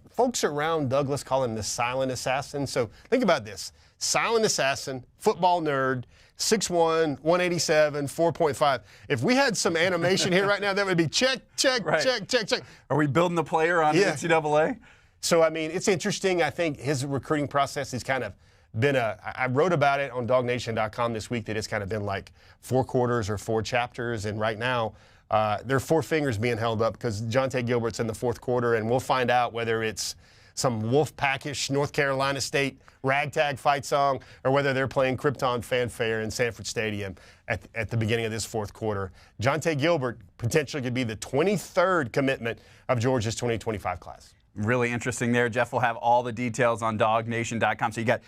Folks around Douglas call him the silent assassin. So think about this. Silent assassin, football nerd, 6'1", 187, 4.5. If we had some animation here right now, that would be check, check, right. check, check, check. Are we building the player on NCAA? So, I mean, it's interesting. I think his recruiting process has kind of been I wrote about it on DawgNation.com this week that it's kind of been like 4 quarters or 4 chapters. And right now, there are 4 fingers being held up because Jontae Gilbert's in the 4th quarter. And we'll find out whether it's some Wolfpackish North Carolina State ragtag fight song or whether they're playing Krypton Fanfare in Sanford Stadium at the beginning of this 4th quarter. Jontae Gilbert potentially could be the 23rd commitment of Georgia's 2025 class. Really interesting there. Jeff will have all the details on DawgNation.com. So you got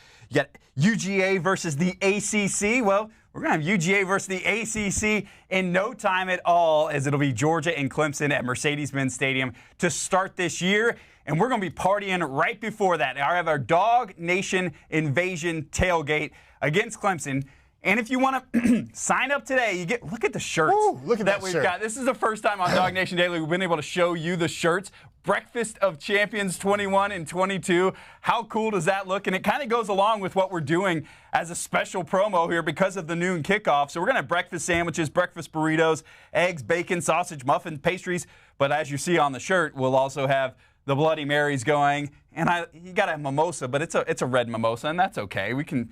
UGA versus the ACC. Well, we're going to have UGA versus the ACC in no time at all, as it'll be Georgia and Clemson at Mercedes-Benz Stadium to start this year. And we're going to be partying right before that. I have our Dawg Nation Invasion tailgate against Clemson. And if you want to sign up today, look at the shirts. Ooh, look at that we've shirt. got. This is the first time on DawgNation Daily we've been able to show you the shirts. Breakfast of Champions 21 and 22. How cool does that look? And it kind of goes along with what we're doing as a special promo here because of the noon kickoff. So we're going to have breakfast sandwiches, breakfast burritos, eggs, bacon, sausage, muffins, pastries. But as you see on the shirt, we'll also have the Bloody Marys going. And you got a mimosa, but it's a red mimosa, and that's okay. We can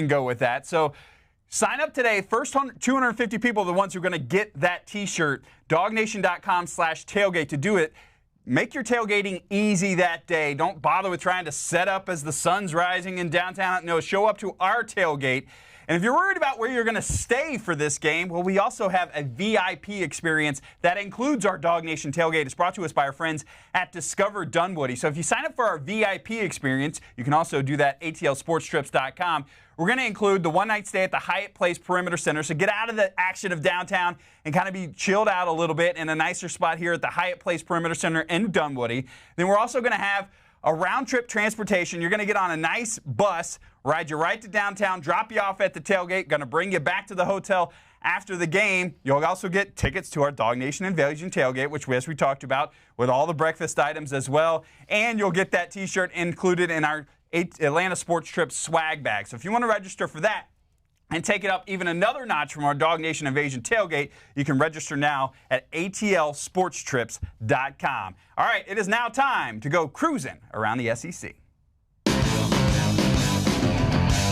go with that. So sign up today. First 250 people are the ones who are going to get that T-shirt. DawgNation.com/tailgate to do it. Make your tailgating easy that day. Don't bother with trying to set up as the sun's rising in downtown. No, show up to our tailgate. And if you're worried about where you're going to stay for this game, well, we also have a VIP experience that includes our DawgNation tailgate. It's brought to us by our friends at Discover Dunwoody. So if you sign up for our VIP experience, you can also do that at atlsportstrips.com. We're going to include the one-night stay at the Hyatt Place Perimeter Center, so get out of the action of downtown and kind of be chilled out a little bit in a nicer spot here at the Hyatt Place Perimeter Center in Dunwoody. Then we're also going to have a round-trip transportation. You're going to get on a nice bus, ride you right to downtown, drop you off at the tailgate, going to bring you back to the hotel after the game. You'll also get tickets to our DawgNation Invasion tailgate, which, as we talked about, with all the breakfast items as well. And you'll get that T-shirt included in our Atlanta Sports Trip swag bag. So if you want to register for that and take it up even another notch from our DawgNation Invasion tailgate, you can register now at atlsportstrips.com. All right, it is now time to go cruising around the SEC.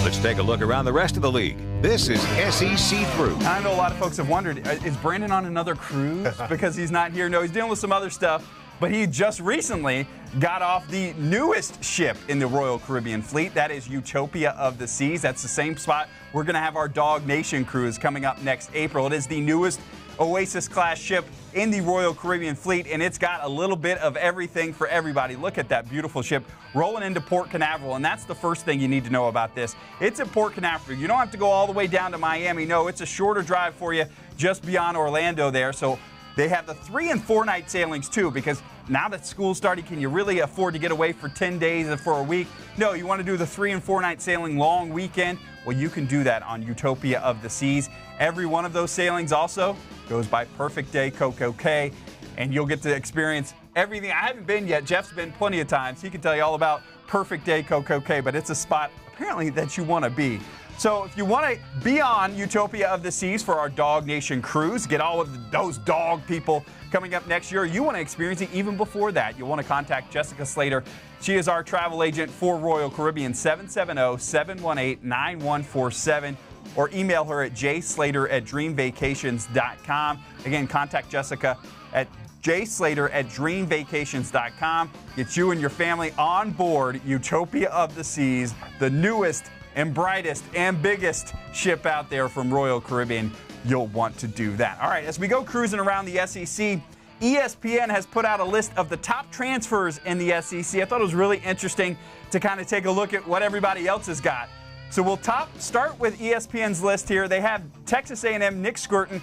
Let's take a look around the rest of the league. This is SEC Through. I know a lot of folks have wondered, is Brandon on another cruise because he's not here? No, he's dealing with some other stuff. But he just recently got off the newest ship in the Royal Caribbean Fleet. That is Utopia of the Seas. That's the same spot we're going to have our Dawg Nation cruise coming up next April. It is the newest Oasis-class ship in the Royal Caribbean Fleet, and it's got a little bit of everything for everybody. Look at that beautiful ship rolling into Port Canaveral, and that's the first thing you need to know about this. It's at Port Canaveral. You don't have to go all the way down to Miami. No, it's a shorter drive for you just beyond Orlando there. So they have the 3- and 4-night sailings, too, because now that school's starting, can you really afford to get away for 10 days or for a week? No, you want to do the 3- and 4-night sailing long weekend? Well, you can do that on Utopia of the Seas. Every one of those sailings also goes by Perfect Day Coco Cay. and you'll get to experience everything. I haven't been yet. Jeff's been plenty of times. He can tell you all about Perfect Day KOKK, but it's a spot apparently that you want to be. So if you want to be on Utopia of the Seas for our Dog Nation cruise, get all of those dog people coming up next year, you want to experience it even before that, you'll want to contact Jessica Slater. She is our travel agent for Royal Caribbean, 770-718-9147, or email her at jslater@dreamvacations.com. Again, contact Jessica at jslater@dreamvacations.com. Get you and your family on board Utopia of the Seas, the newest and brightest and biggest ship out there from Royal Caribbean. You'll want to do that. All right, as we go cruising around the SEC, ESPN has put out a list of the top transfers in the SEC. I thought it was really interesting to kind of take a look at what everybody else has got. So we'll start with ESPN's list here. They have Texas A&M Nick Skirton,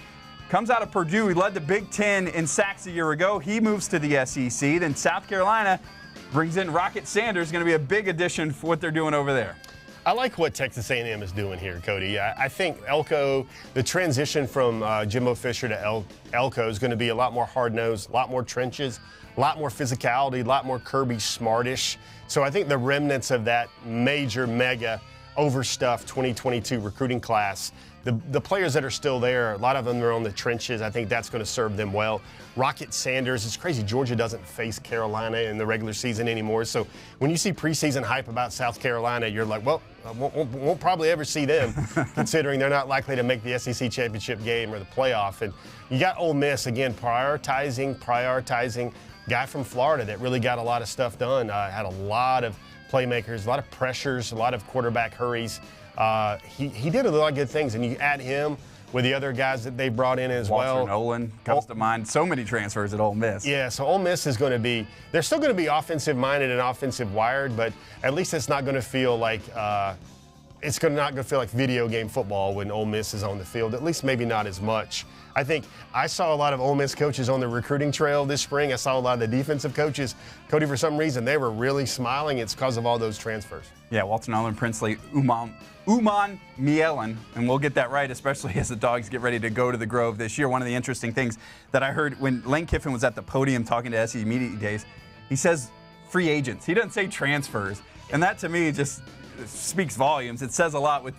comes out of Purdue. He led the Big Ten in sacks a year ago. He moves to the SEC. Then South Carolina brings in Rocket Sanders, going to be a big addition for what they're doing over there. I like what Texas A&M is doing here, Cody. I think Elko, the transition from Jimbo Fisher to Elko is going to be a lot more hard-nosed, a lot more trenches, a lot more physicality, a lot more Kirby Smartish. So I think the remnants of that major, mega, overstuffed 2022 recruiting class, the players that are still there, a lot of them are on the trenches. I think that's going to serve them well. Rocket Sanders, it's crazy. Georgia doesn't face Carolina in the regular season anymore. So when you see preseason hype about South Carolina, you're like, well, won't probably ever see them, considering they're not likely to make the SEC championship game or the playoff. And you got Ole Miss, again, prioritizing. Guy from Florida that really got a lot of stuff done. Had a lot of playmakers, a lot of pressures, a lot of quarterback hurries. He did a lot of good things, and you add him with the other guys that they brought in as well. Walter Nolan comes to mind. So many transfers at Ole Miss. Yeah, so Ole Miss is going to be – they're still going to be offensive-minded and offensive-wired, but at least it's not going to feel like not going to feel like video game football when Ole Miss is on the field, at least maybe not as much. I think I saw a lot of Ole Miss coaches on the recruiting trail this spring. I saw a lot of the defensive coaches. Cody, for some reason, they were really smiling. It's because of all those transfers. Yeah, Walter Nolan, Princely, Uman Mielen, and we'll get that right, especially as the Dogs get ready to go to the Grove this year. One of the interesting things that I heard when Lane Kiffin was at the podium talking to SEC Media Days, he says free agents. He doesn't say transfers, and that to me just speaks volumes. It says a lot with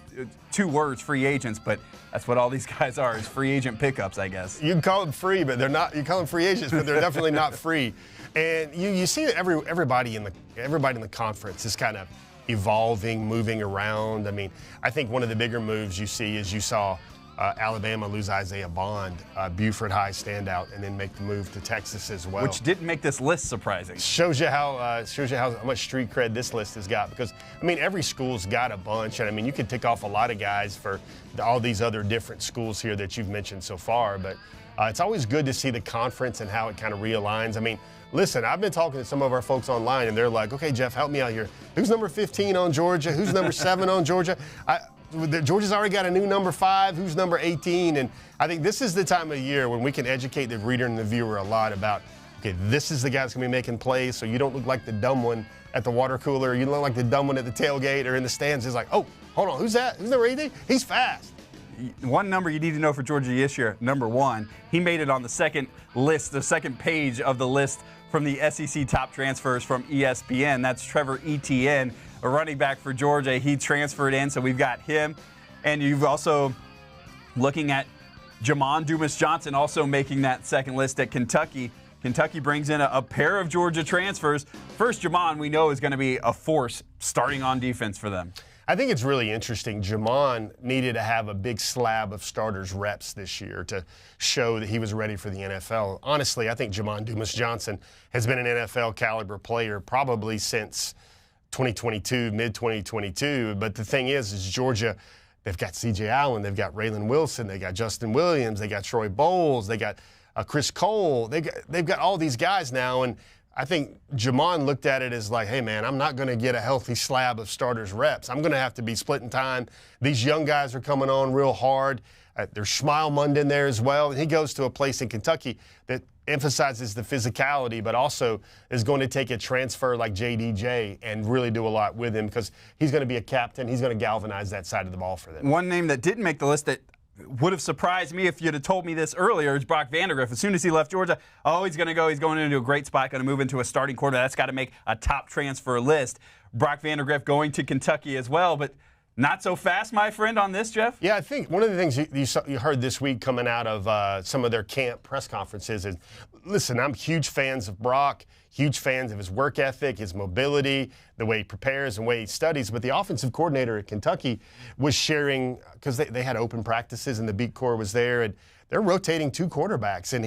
two words, free agents, but that's what all these guys are, is free agent pickups, I guess. You can call them free, but they're not. You call them free agents, but they're definitely not free. And you see that everybody in the conference is kind of evolving, moving around. I mean, I think one of the bigger moves you see is you saw Alabama lose Isaiah Bond, Buford High standout, and then make the move to Texas as well. Which didn't make this list surprising. Shows you how much street cred this list has got, because I mean every school's got a bunch, and I mean you could tick off a lot of guys for all these other different schools here that you've mentioned so far, but it's always good to see the conference and how it kind of realigns. I mean, listen, I've been talking to some of our folks online, and they're like, okay, Jeff, help me out here. Who's number 15 on Georgia? Who's number 7 on Georgia? Georgia's already got a new number 5. Who's number 18? And I think this is the time of year when we can educate the reader and the viewer a lot about, okay, this is the guy that's going to be making plays, so you don't look like the dumb one at the water cooler. You don't look like the dumb one at the tailgate or in the stands. It's like, oh, hold on, who's that? Who's number 18? He's fast. One number you need to know for Georgia this year, number 1, he made it on the second list, the second page of the list from the SEC top transfers from ESPN. That's Trevor Etienne, a running back for Georgia. He transferred in, so we've got him. And you've also, looking at Jamon Dumas-Johnson also making that second list at Kentucky. Kentucky brings in a pair of Georgia transfers. First, Jamon, we know, is going to be a force starting on defense for them. I think it's really interesting. Jamon needed to have a big slab of starters reps this year to show that he was ready for the NFL. Honestly, I think Jamon Dumas-Johnson has been an NFL caliber player probably since 2022, mid-2022. But the thing is Georgia, they've got C.J. Allen, they've got Raylan Wilson, they got Justin Williams, they got Troy Bowles, they got Chris Cole. They've got all these guys now, and I think Jamon looked at it as like, hey, man, I'm not going to get a healthy slab of starters reps. I'm going to have to be splitting time. These young guys are coming on real hard. There's Schmeilmund in there as well. And he goes to a place in Kentucky that emphasizes the physicality, but also is going to take a transfer like JDJ and really do a lot with him, because he's going to be a captain. He's going to galvanize that side of the ball for them. One name that didn't make the list that would have surprised me if you'd have told me this earlier, is Brock Vandagriff. As soon as he left Georgia, he's going to go. He's going into a great spot, going to move into a starting quarterback. That's got to make a top transfer list. Brock Vandagriff going to Kentucky as well, but not so fast, my friend, on this, Jeff? Yeah, I think one of the things you heard this week coming out of some of their camp press conferences is, listen, I'm huge fans of Brock, huge fans of his work ethic, his mobility, the way he prepares and the way he studies. But the offensive coordinator at Kentucky was sharing, because they had open practices and the beat corps was there, and they're rotating 2 quarterbacks. And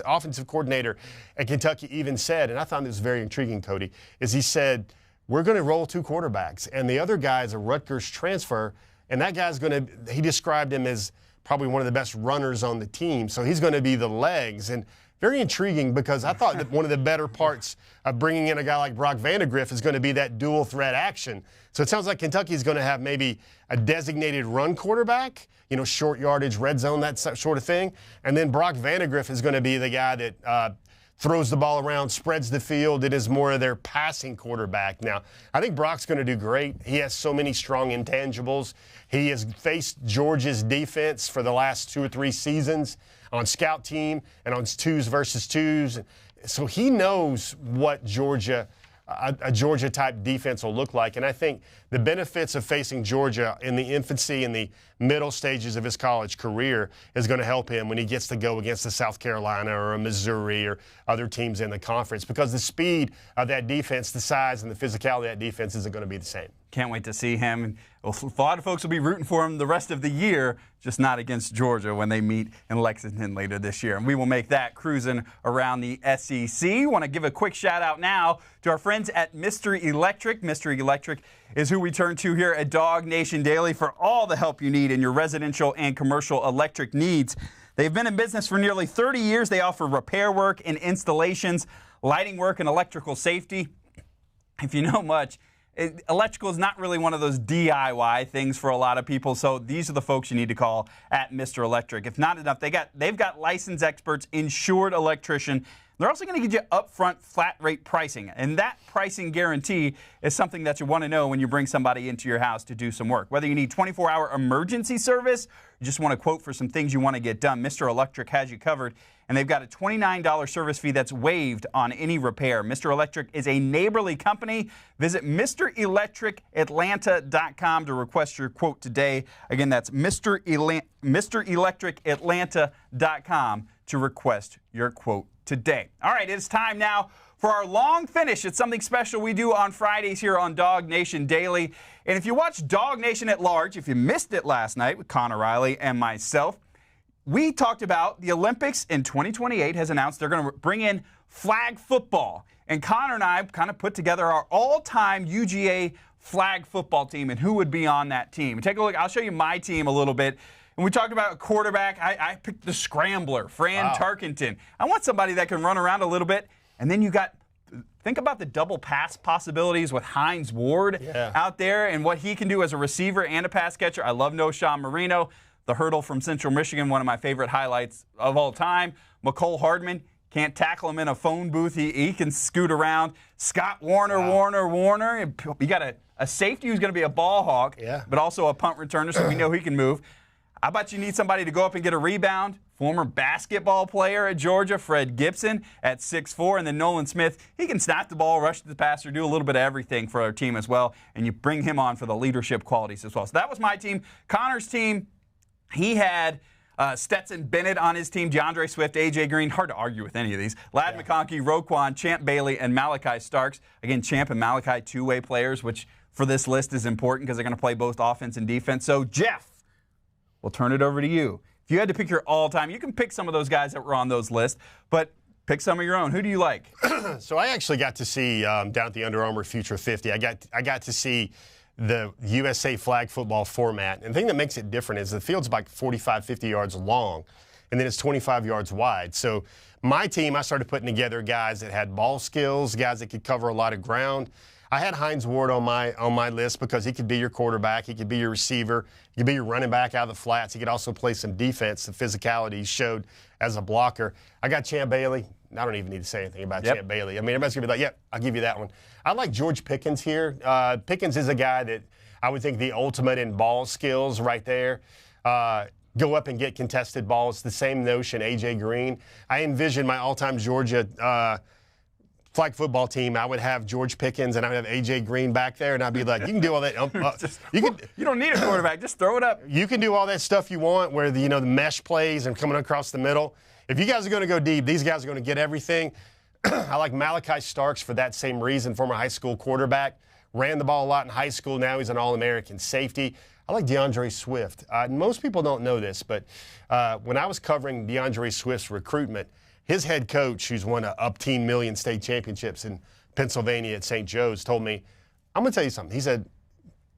offensive coordinator at Kentucky even said, and I thought this was very intriguing, Cody, is he said, we're going to roll 2 quarterbacks. And the other guy is a Rutgers transfer, and that guy's he described him as probably one of the best runners on the team. So he's going to be the legs. And very intriguing, because I thought that one of the better parts of bringing in a guy like Brock Vandagriff is going to be that dual threat action. So it sounds like Kentucky is going to have maybe a designated run quarterback, short yardage, red zone, that sort of thing. And then Brock Vandagriff is going to be the guy that throws the ball around, spreads the field. It is more of their passing quarterback. Now, I think Brock's going to do great. He has so many strong intangibles. He has faced Georgia's defense for the last 2 or 3 seasons on scout team and on 2s versus 2s. So he knows what a Georgia-type defense will look like. And I think the benefits of facing Georgia in the infancy and the middle stages of his college career is going to help him when he gets to go against a South Carolina or a Missouri or other teams in the conference, because the speed of that defense, the size and the physicality of that defense isn't going to be the same. Can't wait to see him. A lot of folks will be rooting for him the rest of the year, just not against Georgia when they meet in Lexington later this year. And we will make that cruising around the SEC. Want to give a quick shout out now to our friends at Mr. Electric. Mr. Electric is who we turn to here at DawgNation Daily for all the help you need in your residential and commercial electric needs. They've been in business for nearly 30 years. They offer repair work and installations, lighting work, and electrical safety. If you know much, electrical is not really one of those DIY things for a lot of people, so these are the folks you need to call at Mr. Electric. If not enough, they've got licensed experts, insured electrician. They're also going to give you upfront flat rate pricing, and that pricing guarantee is something that you want to know when you bring somebody into your house to do some work. Whether you need 24-hour emergency service, you just want a quote for some things you want to get done, Mr. Electric has you covered, and they've got a $29 service fee that's waived on any repair. Mr. Electric is a neighborly company. Visit MrElectricAtlanta.com to request your quote today. Again, that's MrElectricAtlanta.com to request your quote today. All right, it's time now for our long finish. It's something special we do on Fridays here on DawgNation Daily. And if you watch DawgNation at large, if you missed it last night with Connor Riley and myself, we talked about the Olympics in 2028 has announced they're going to bring in flag football. And Connor and I kind of put together our all-time UGA flag football team and who would be on that team. Take a look. I'll show you my team a little bit. And we talked about a quarterback. I picked the scrambler, Fran Tarkenton. I want somebody that can run around a little bit. And then you got, think about the double pass possibilities with Hines Ward out there and what he can do as a receiver and a pass catcher. I love Noshawn Marino, the hurdle from Central Michigan, one of my favorite highlights of all time. McCole Hardman, can't tackle him in a phone booth. He can scoot around. Scott Warner. You got a safety who's going to be a ball hawk, but also a punt returner, so we know he can move. How about you need somebody to go up and get a rebound? Former basketball player at Georgia, Fred Gibson, at 6'4", and then Nolan Smith. He can snap the ball, rush the passer, do a little bit of everything for our team as well, and you bring him on for the leadership qualities as well. So that was my team. Connor's team, he had Stetson Bennett on his team, DeAndre Swift, A.J. Green. Hard to argue with any of these. Ladd McConkey, Roquan, Champ Bailey, and Malachi Starks. Again, Champ and Malachi, two-way players, which for this list is important because they're going to play both offense and defense. So, Jeff, we'll turn it over to you. If you had to pick your all-time, you can pick some of those guys that were on those lists, but pick some of your own. Who do you like? So I actually got to see down at the Under Armour Future 50. I got to see the USA flag football format. And the thing that makes it different is the field's like 45, 50 yards long, and then it's 25 yards wide. So my team, I started putting together guys that had ball skills, guys that could cover a lot of ground. I had Hines Ward on my list because he could be your quarterback, he could be your receiver, he could be your running back out of the flats. He could also play some defense, the physicality he showed as a blocker. I got Champ Bailey. I don't even need to say anything about Champ Bailey. I mean, everybody's going to be like, yep, I'll give you that one. I like George Pickens here. Pickens is a guy that I would think the ultimate in ball skills right there. go up and get contested balls. The same notion, A.J. Green. I envision my all-time Georgia flag football team. I would have George Pickens and I would have A.J. Green back there, and I'd be like, you can do all that. You don't need a quarterback. Just throw it up. You can do all that stuff you want where the mesh plays and coming across the middle. If you guys are going to go deep, these guys are going to get everything. I like Malachi Starks for that same reason, former high school quarterback. Ran the ball a lot in high school. Now he's an All-American safety. I like DeAndre Swift. Most people don't know this, but when I was covering DeAndre Swift's recruitment, his head coach, who's won an up-teen million state championships in Pennsylvania at St. Joe's, told me, I'm going to tell you something. He said,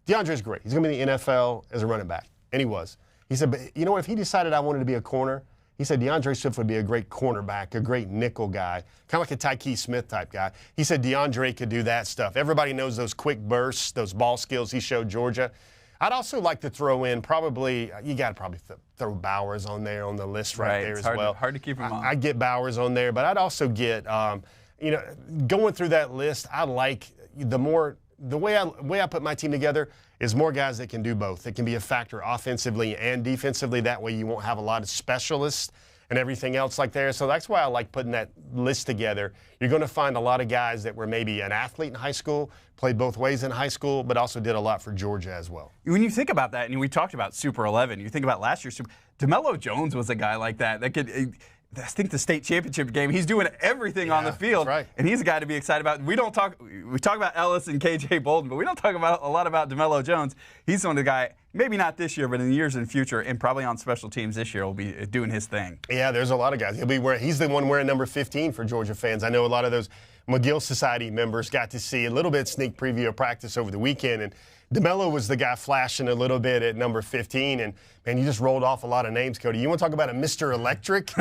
DeAndre's great. He's going to be in the NFL as a running back. And he was. He said, but you know what? If he decided I wanted to be a corner, he said DeAndre Swift would be a great cornerback, a great nickel guy, kind of like a Tyke Smith type guy. He said DeAndre could do that stuff. Everybody knows those quick bursts, those ball skills he showed Georgia. I'd also like to throw in you got to probably throw Bowers on there on the list right there as well. Hard to keep him on. I'd get Bowers on there, but I'd also get, going through that list, I like the way I put my team together is more guys that can do both. It can be a factor offensively and defensively. That way you won't have a lot of specialists and everything else like there. So that's why I like putting that list together. You're going to find a lot of guys that were maybe an athlete in high school, played both ways in high school, but also did a lot for Georgia as well. When you think about that, and we talked about Super 11, you think about last year's Super, DeMello Jones was a guy like that could. I think the state championship game, he's doing everything on the field, right. And he's a guy to be excited about. We talk about Ellis and KJ Bolden, but we don't talk about a lot about DeMello Jones. He's one of the guy, maybe not this year, but in the years in the future, and probably on special teams this year, will be doing his thing. Yeah, there's a lot of guys. He's the one wearing number 15 for Georgia fans. I know a lot of those McGill Society members got to see a little bit sneak preview of practice over the weekend, and DeMello was the guy flashing a little bit at number 15, and man, you just rolled off a lot of names, Cody. You want to talk about a Mr. Electric?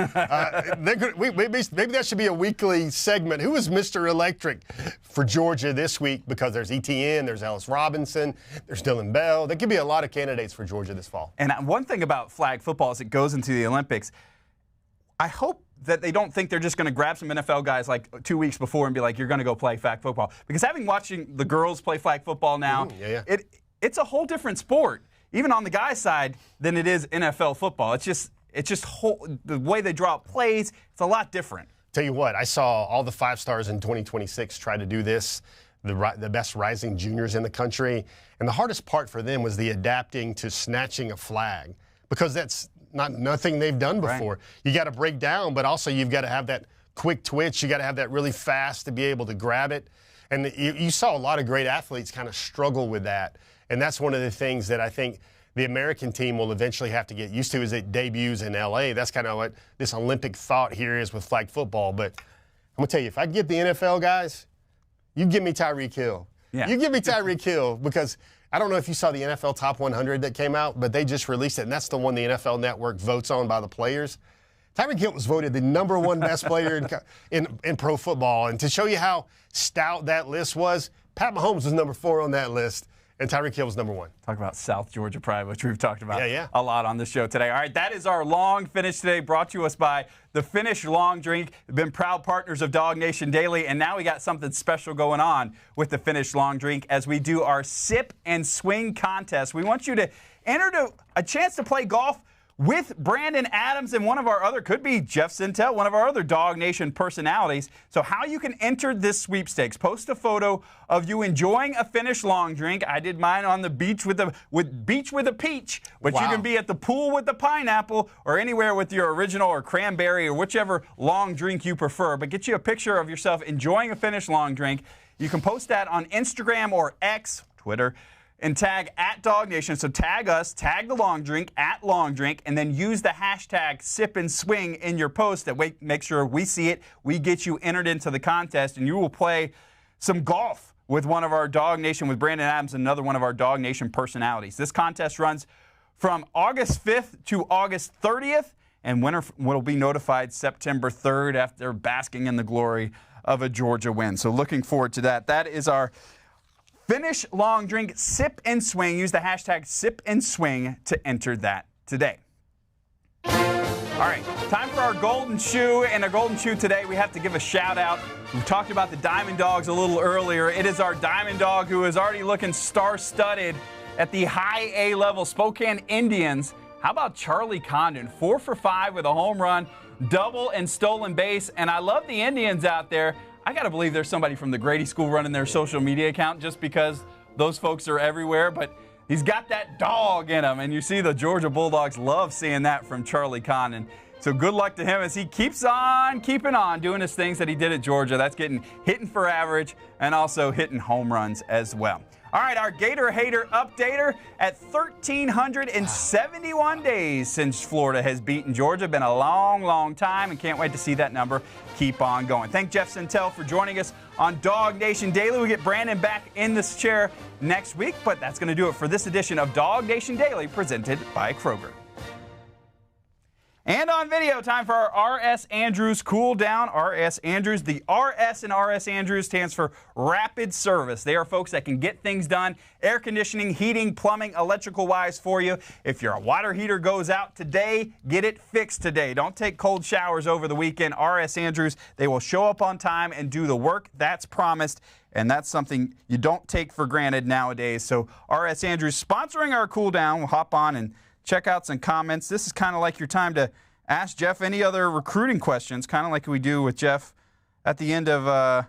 Maybe that should be a weekly segment. Who is Mr. Electric for Georgia this week? Because there's ETN, there's Ellis Robinson, there's Dylan Bell. There could be a lot of candidates for Georgia this fall. And one thing about flag football as it goes into the Olympics, I hope that they don't think they're just going to grab some NFL guys like 2 weeks before and be like, you're going to go play flag football. Because watching the girls play flag football now, it's a whole different sport, even on the guys' side, than it is NFL football. It's just the way they draw up plays, it's a lot different. Tell you what, I saw all the 5 stars in 2026 try to do this, the best rising juniors in the country. And the hardest part for them was the adapting to snatching a flag, because that's nothing they've done before. Right. You got to break down, but also you've got to have that quick twitch. You got to have that really fast to be able to grab it. And you saw a lot of great athletes kind of struggle with that. And that's one of the things that I think the American team will eventually have to get used to as it debuts in L.A. That's kind of what this Olympic thought here is with flag football. But I'm going to tell you, if I get the NFL guys, you give me Tyreek Hill. Yeah. You give me Tyreek Hill, because I don't know if you saw the NFL Top 100 that came out, but they just released it, and that's the one the NFL Network votes on by the players. Tyreek Hill was voted the #1 best player in pro football. And to show you how stout that list was, Pat Mahomes was number 4 on that list, and Tyreek Hill was number 1. Talk about South Georgia pride, which we've talked about a lot on the show today. All right, that is our long finish today, brought to us by the Finnish Long Drink. We've been proud partners of DawgNation Daily, and now we got something special going on with the Finnish Long Drink as we do our Sip and Swing contest. We want you to enter a chance to play golf with Brandon Adams and one of our other, could be Jeff Sentell, one of our other DawgNation personalities. So how you can enter this sweepstakes, post a photo of you enjoying a Finnish long drink. I did mine on the beach with a peach, but you can be at the pool with the pineapple or anywhere with your original or cranberry or whichever long drink you prefer. But get you a picture of yourself enjoying a Finnish long drink. You can post that on Instagram or X, Twitter, and tag at DawgNation. So tag us, tag the long drink at long drink, and then use the hashtag Sip and Swing in your post. That way, make sure we see it. We get you entered into the contest, and you will play some golf with one of our DawgNation, with Brandon Adams, another one of our DawgNation personalities. This contest runs from August 5th to August 30th, and winner will be notified September 3rd after basking in the glory of a Georgia win. So looking forward to that. That is our Finnish long drink, Sip and Swing. Use the hashtag Sip and Swing to enter that today. All right, time for our golden shoe. And our golden shoe today, we have to give a shout out. We talked about the Diamond Dogs a little earlier. It is our Diamond Dog who is already looking star-studded at the high A level Spokane Indians. How about Charlie Condon? 4 for 5 with a home run, double, and stolen base. And I love the Indians out there. I got to believe there's somebody from the Grady School running their social media account just because those folks are everywhere. But he's got that dog in him. And you see the Georgia Bulldogs love seeing that from Charlie Condon. So good luck to him as he keeps on keeping on doing his things that he did at Georgia. That's hitting for average and also hitting home runs as well. All right, our Gator Hater Updater at 1,371 days since Florida has beaten Georgia. Been a long, long time, and can't wait to see that number keep on going. Thank Jeff Sentell for joining us on DawgNation Daily. We get Brandon back in this chair next week, but that's going to do it for this edition of DawgNation Daily presented by Kroger. And on video, time for our R.S. Andrews cool down. R.S. Andrews, the R.S. in R.S. Andrews stands for Rapid Service. They are folks that can get things done, air conditioning, heating, plumbing, electrical-wise for you. If your water heater goes out today, get it fixed today. Don't take cold showers over the weekend. R.S. Andrews, they will show up on time and do the work that's promised. And that's something you don't take for granted nowadays. So R.S. Andrews sponsoring our cool down. We'll hop on and check out some comments. This is kind of like your time to ask Jeff any other recruiting questions, kind of like we do with Jeff at the end of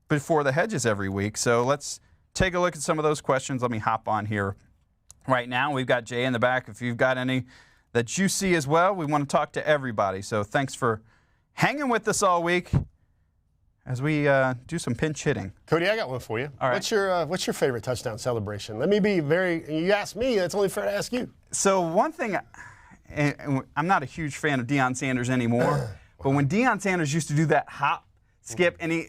Before the Hedges every week. So let's take a look at some of those questions. Let me hop on here right now. We've got Jay in the back. If you've got any that you see as well, we want to talk to everybody. So thanks for hanging with us all week as we do some pinch hitting. Cody, I got one for you. All right. What's your favorite touchdown celebration? Let me be you asked me, it's only fair to ask you. So one thing, and I'm not a huge fan of Deion Sanders anymore, but when Deion Sanders used to do that hop, skip, and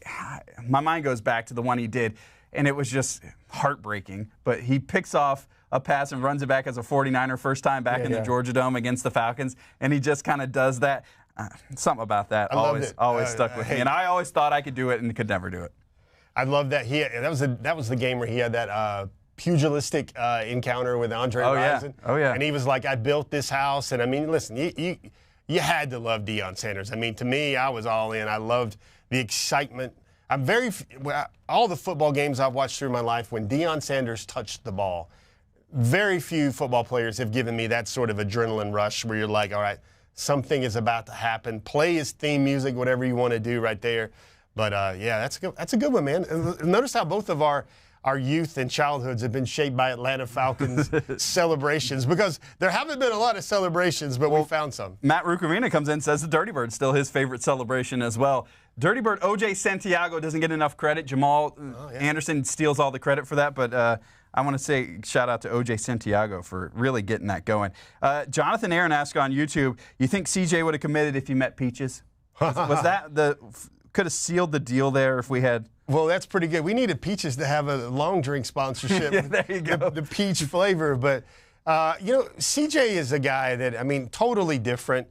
my mind goes back to the one he did, and it was just heartbreaking. But he picks off a pass and runs it back as a 49er first time back in the Georgia Dome against the Falcons, and he just kind of does that. Something about that always stuck with me, and I always thought I could do it and could never do it. I love that that was the game where he had that pugilistic encounter with Andre Rison. Oh yeah. And he was like, "I built this house," and I mean, listen, you had to love Deion Sanders. I mean, to me, I was all in. I loved the excitement. All the football games I've watched through my life, when Deion Sanders touched the ball, very few football players have given me that sort of adrenaline rush where you're like, all right, something is about to happen. Play his theme music, whatever you want to do right there. But, yeah, that's a good one, man. And notice how both of our youth and childhoods have been shaped by Atlanta Falcons celebrations, because there haven't been a lot of celebrations, but we found some. Matt Rucamina comes in and says the Dirty Bird's still his favorite celebration as well. Dirty Bird, O.J. Santiago doesn't get enough credit. Jamal Anderson steals all the credit for that, but I want to say shout out to O.J. Santiago for really getting that going. Jonathan Aaron asked on YouTube, you think C.J. would have committed if he met Peaches? Was that could have sealed the deal there if we had? Well, that's pretty good. We needed Peaches to have a long drink sponsorship. Yeah, there you go. The peach flavor. But, C.J. is a guy that, I mean, totally different.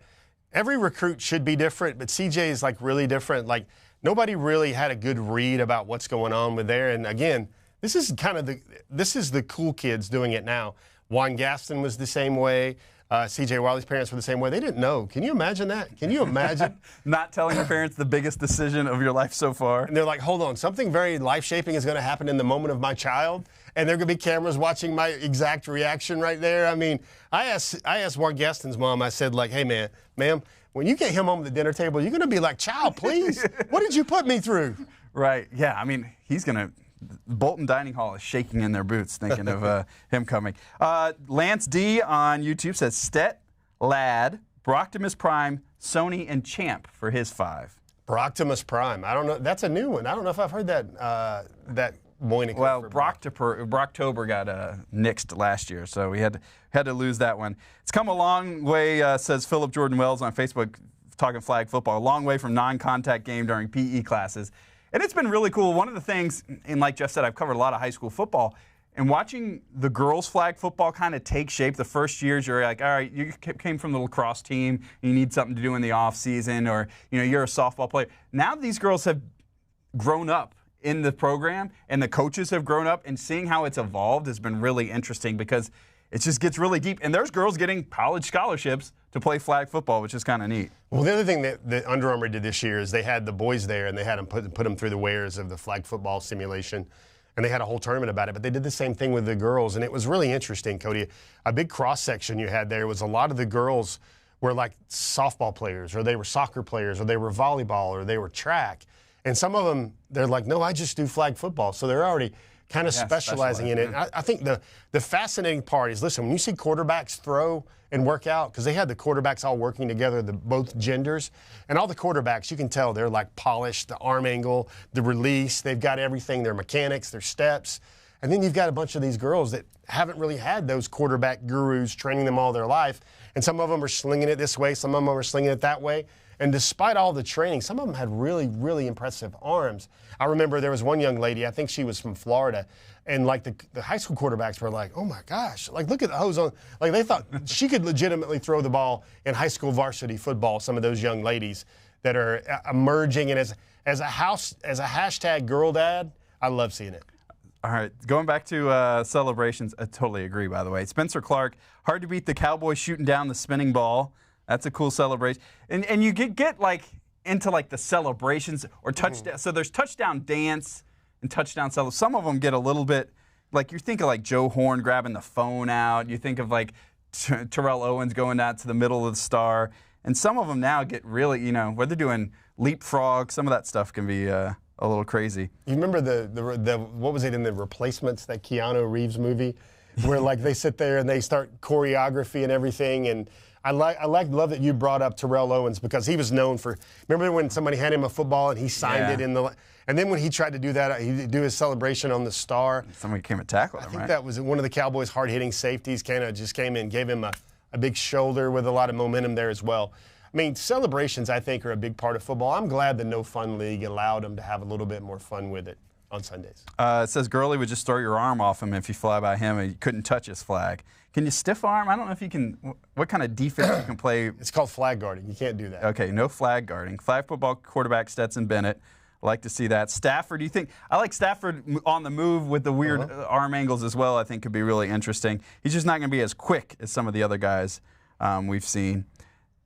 Every recruit should be different, but C.J. is, like, really different. Like, nobody really had a good read about what's going on with there. And, again, this is the cool kids doing it now. Juan Gaston was the same way. C.J. Wiley's parents were the same way. They didn't know. Can you imagine that? Can you imagine? Not telling your parents the biggest decision of your life so far. And they're like, hold on, something very life-shaping is going to happen in the moment of my child, and there are going to be cameras watching my exact reaction right there. I mean, I asked Juan Gaston's mom, I said, like, hey, ma'am, when you get him home at the dinner table, you're going to be like, child, please, what did you put me through? Right, yeah, I mean, he's going to. Bolton Dining Hall is shaking in their boots thinking of him coming. Lance D on YouTube says Stet, Ladd, Brocktimus Prime, Sony, and Champ for his 5. Brocktimus Prime. I don't know. That's a new one. I don't know if I've heard that Moynihan. Well, Brocktober got nixed last year, so we had to lose that one. It's come a long way, says Philip Jordan Wells on Facebook, talking flag football. A long way from non-contact game during PE classes. And it's been really cool. One of the things, and like Jeff said, I've covered a lot of high school football, and watching the girls' flag football kind of take shape. The first years, you're like, all right, you came from the lacrosse team, you need something to do in the off season, or you're a softball player. Now these girls have grown up in the program, and the coaches have grown up, and seeing how it's evolved has been really interesting because it just gets really deep. And there's girls getting college scholarships to play flag football, which is kind of neat. Well, the other thing that Under Armour did this year is they had the boys there, and they had them put them through the wares of the flag football simulation. and they had a whole tournament about it. But they did the same thing with the girls, and it was really interesting, Cody. A big cross-section you had there was a lot of the girls were like softball players, or they were soccer players, or they were volleyball, or they were track. And some of them, they're like, no, I just do flag football. So they're already kind of specializing in it. And I think the fascinating part is, listen, when you see quarterbacks throw and work out, because they had the quarterbacks all working together, both genders, and all the quarterbacks, you can tell they're like polished, the arm angle, the release, they've got everything, their mechanics, their steps. And then you've got a bunch of these girls that haven't really had those quarterback gurus training them all their life. And some of them are slinging it this way, some of them are slinging it that way. And despite all the training, some of them had really, really impressive arms. I remember there was one young lady, I think she was from Florida, and like the high school quarterbacks were like, oh my gosh, like look at the hose on. Like they thought she could legitimately throw the ball in high school varsity football, some of those young ladies that are emerging. And as a hashtag girl dad, I love seeing it. All right, going back to celebrations, I totally agree, by the way. Spencer Clark, hard to beat the Cowboys shooting down the spinning ball. That's a cool celebration. And you get like into like the celebrations or touchdown. So there's touchdown dance and touchdown celebration. Some of them get a little bit, like you think of like Joe Horn grabbing the phone out. You think of like Terrell Owens going out to the middle of the star. And some of them now get really, you know, where they're doing leapfrog, some of that stuff can be a little crazy. You remember the what was it in the Replacements, that Keanu Reeves movie, where like they sit there and they start choreography and everything. And I love that you brought up Terrell Owens, because he was known for, remember when somebody handed him a football and he signed it in the, and then when he tried to do that, he'd do his celebration on the star. Somebody came and tackled him, I think that was one of the Cowboys' hard-hitting safeties, kind of just came in, gave him a big shoulder with a lot of momentum there as well. I mean, celebrations, I think, are a big part of football. I'm glad the No Fun League allowed them to have a little bit more fun with it on Sundays. It says Gurley would just throw your arm off him if you fly by him and you couldn't touch his flag. Can you stiff arm? I don't know if you can. What kind of defense you can play? It's called flag guarding. You can't do that. Okay, no flag guarding. Flag football quarterback Stetson Bennett. I like to see that. Stafford, do you think? I like Stafford on the move with the weird arm angles as well. I think could be really interesting. He's just not going to be as quick as some of the other guys we've seen.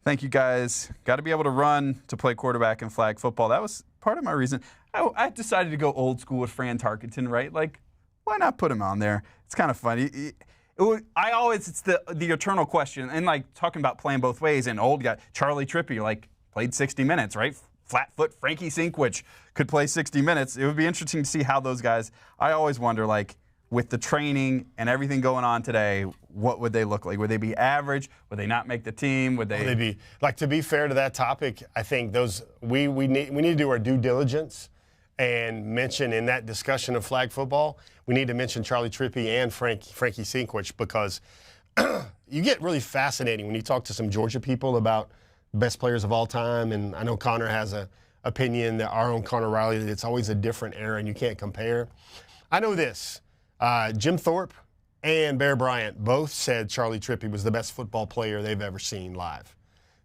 Thank you, guys. Got to be able to run to play quarterback in flag football. That was part of my reason. I decided to go old school with Fran Tarkenton, right? Like, why not put him on there? It's kind of funny. It's the eternal question. And, like, talking about playing both ways, and old guy, Charlie Trippy, like, played 60 minutes, right? Flat foot Frankie Sinkwich could play 60 minutes. It would be interesting to see how those guys, I always wonder, like, with the training and everything going on today, what would they look like? Would they be average? Would they not make the team? Would they be like, to be fair to that topic, I think those we need to do our due diligence and mention in that discussion of flag football, we need to mention Charlie Trippy and Frankie Sinkwich, because you get really fascinating when you talk to some Georgia people about best players of all time. And I know Connor has an opinion, that our own Connor Riley, that it's always a different era and you can't compare. I know this. Jim Thorpe and Bear Bryant both said Charlie Trippy was the best football player they've ever seen live.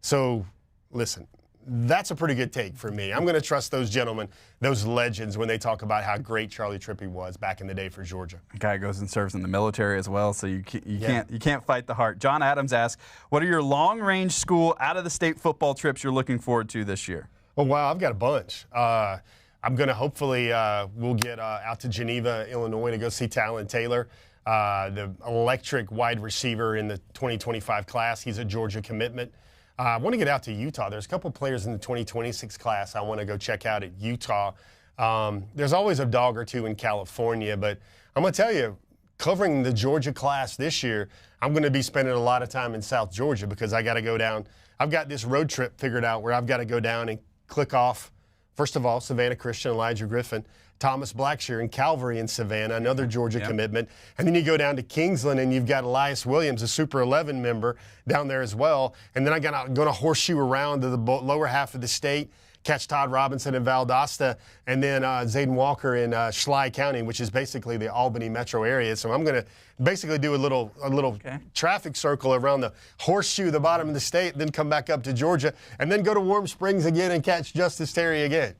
So, listen, that's a pretty good take for me. I'm going to trust those gentlemen, those legends, when they talk about how great Charlie Trippy was back in the day for Georgia. The guy goes and serves in the military as well, so you can't fight the heart. John Adams asks, what are your long-range school, out-of-the-state football trips you're looking forward to this year? Oh, wow, I've got a bunch. I'm going to hopefully we'll get out to Geneva, Illinois to go see Talon Taylor, the electric wide receiver in the 2025 class. He's a Georgia commitment. I want to get out to Utah. There's a couple players in the 2026 class I want to go check out at Utah. There's always a dog or two in California, but I'm going to tell you, covering the Georgia class this year, I'm going to be spending a lot of time in South Georgia, because I got to go down. I've got this road trip figured out where I've got to go down and click off, first of all, Savannah Christian, Elijah Griffin, Thomas Blackshear, and Calvary in Savannah, another Georgia commitment. And then you go down to Kingsland, and you've got Elias Williams, a Super 11 member, down there as well. And then I'm going to horseshoe around to the lower half of the state, catch Todd Robinson in Valdosta, and then Zayden Walker in Schley County, which is basically the Albany metro area. So I'm going to basically do a little traffic circle around the horseshoe, the bottom of the state, then come back up to Georgia, and then go to Warm Springs again and catch Justus Terry again.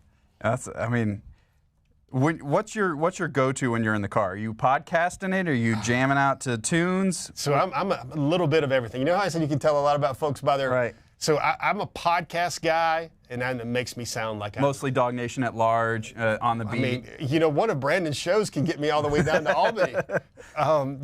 What's your go-to when you're in the car? Are you podcasting it? Are you jamming out to tunes? So I'm a little bit of everything. You know how I said you can tell a lot about folks by their right. So I'm a podcast guy, and then it makes me sound like mostly DawgNation at large on the beat. I mean, one of Brandon's shows can get me all the way down to Albany.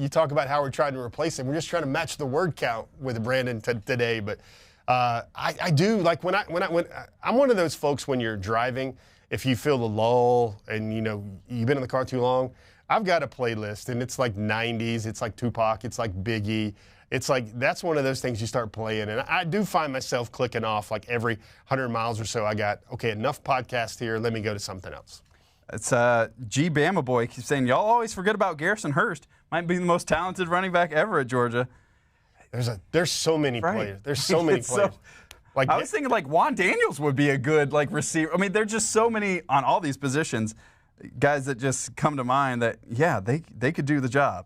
You talk about how we're trying to replace him. We're just trying to match the word count with Brandon today. But I do like when I'm one of those folks when you're driving. If you feel the lull and you've been in the car too long, I've got a playlist and it's like 90s, it's like Tupac, it's like Biggie. It's like that's one of those things you start playing. And I do find myself clicking off like every 100 miles or so. I got, okay, enough podcast here. Let me go to something else. It's G Bama Boy keeps saying, y'all always forget about Garrison Hurst. Might be the most talented running back ever at Georgia. There's so many players. There's so many players. I was thinking like Juan Daniels would be a good like receiver. I mean, there's just so many on all these positions, guys that just come to mind that, yeah, they could do the job.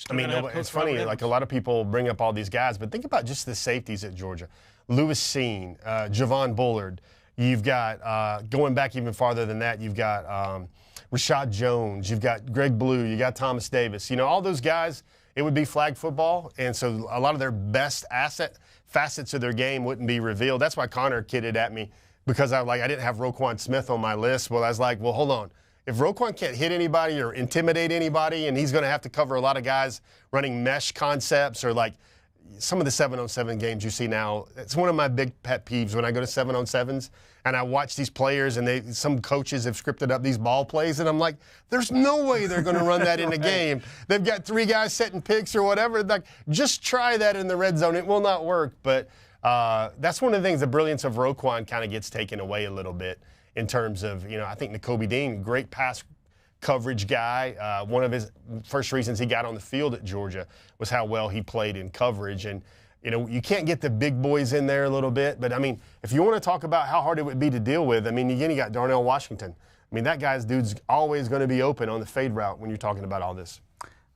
I mean, it's funny, like a lot of people bring up all these guys, but think about just the safeties at Georgia. Lewis Seen, Javon Bullard. You've got, going back even farther than that, you've got Rashad Jones. You've got Greg Blue. You got Thomas Davis. All those guys, it would be flag football, and so a lot of their best facets of their game wouldn't be revealed. That's why Connor kidded at me because I didn't have Roquan Smith on my list. Well, I was like, well, hold on. If Roquan can't hit anybody or intimidate anybody, and he's going to have to cover a lot of guys running mesh concepts or like some of the 7-on-7 games you see now, it's one of my big pet peeves when I go to 7-on-7s and I watch these players and some coaches have scripted up these ball plays, and I'm like, there's no way they're going to run that in a game. They've got 3 guys setting picks or whatever. Like, just try that in the red zone. It will not work. But that's one of the things, the brilliance of Roquan kind of gets taken away a little bit in terms of, I think Nakobe Dean, great pass coverage guy. One of his first reasons he got on the field at Georgia was how well he played in coverage. And, you can't get the big boys in there a little bit. But, I mean, if you want to talk about how hard it would be to deal with, I mean, again, you got Darnell Washington. I mean, that dude's always going to be open on the fade route when you're talking about all this.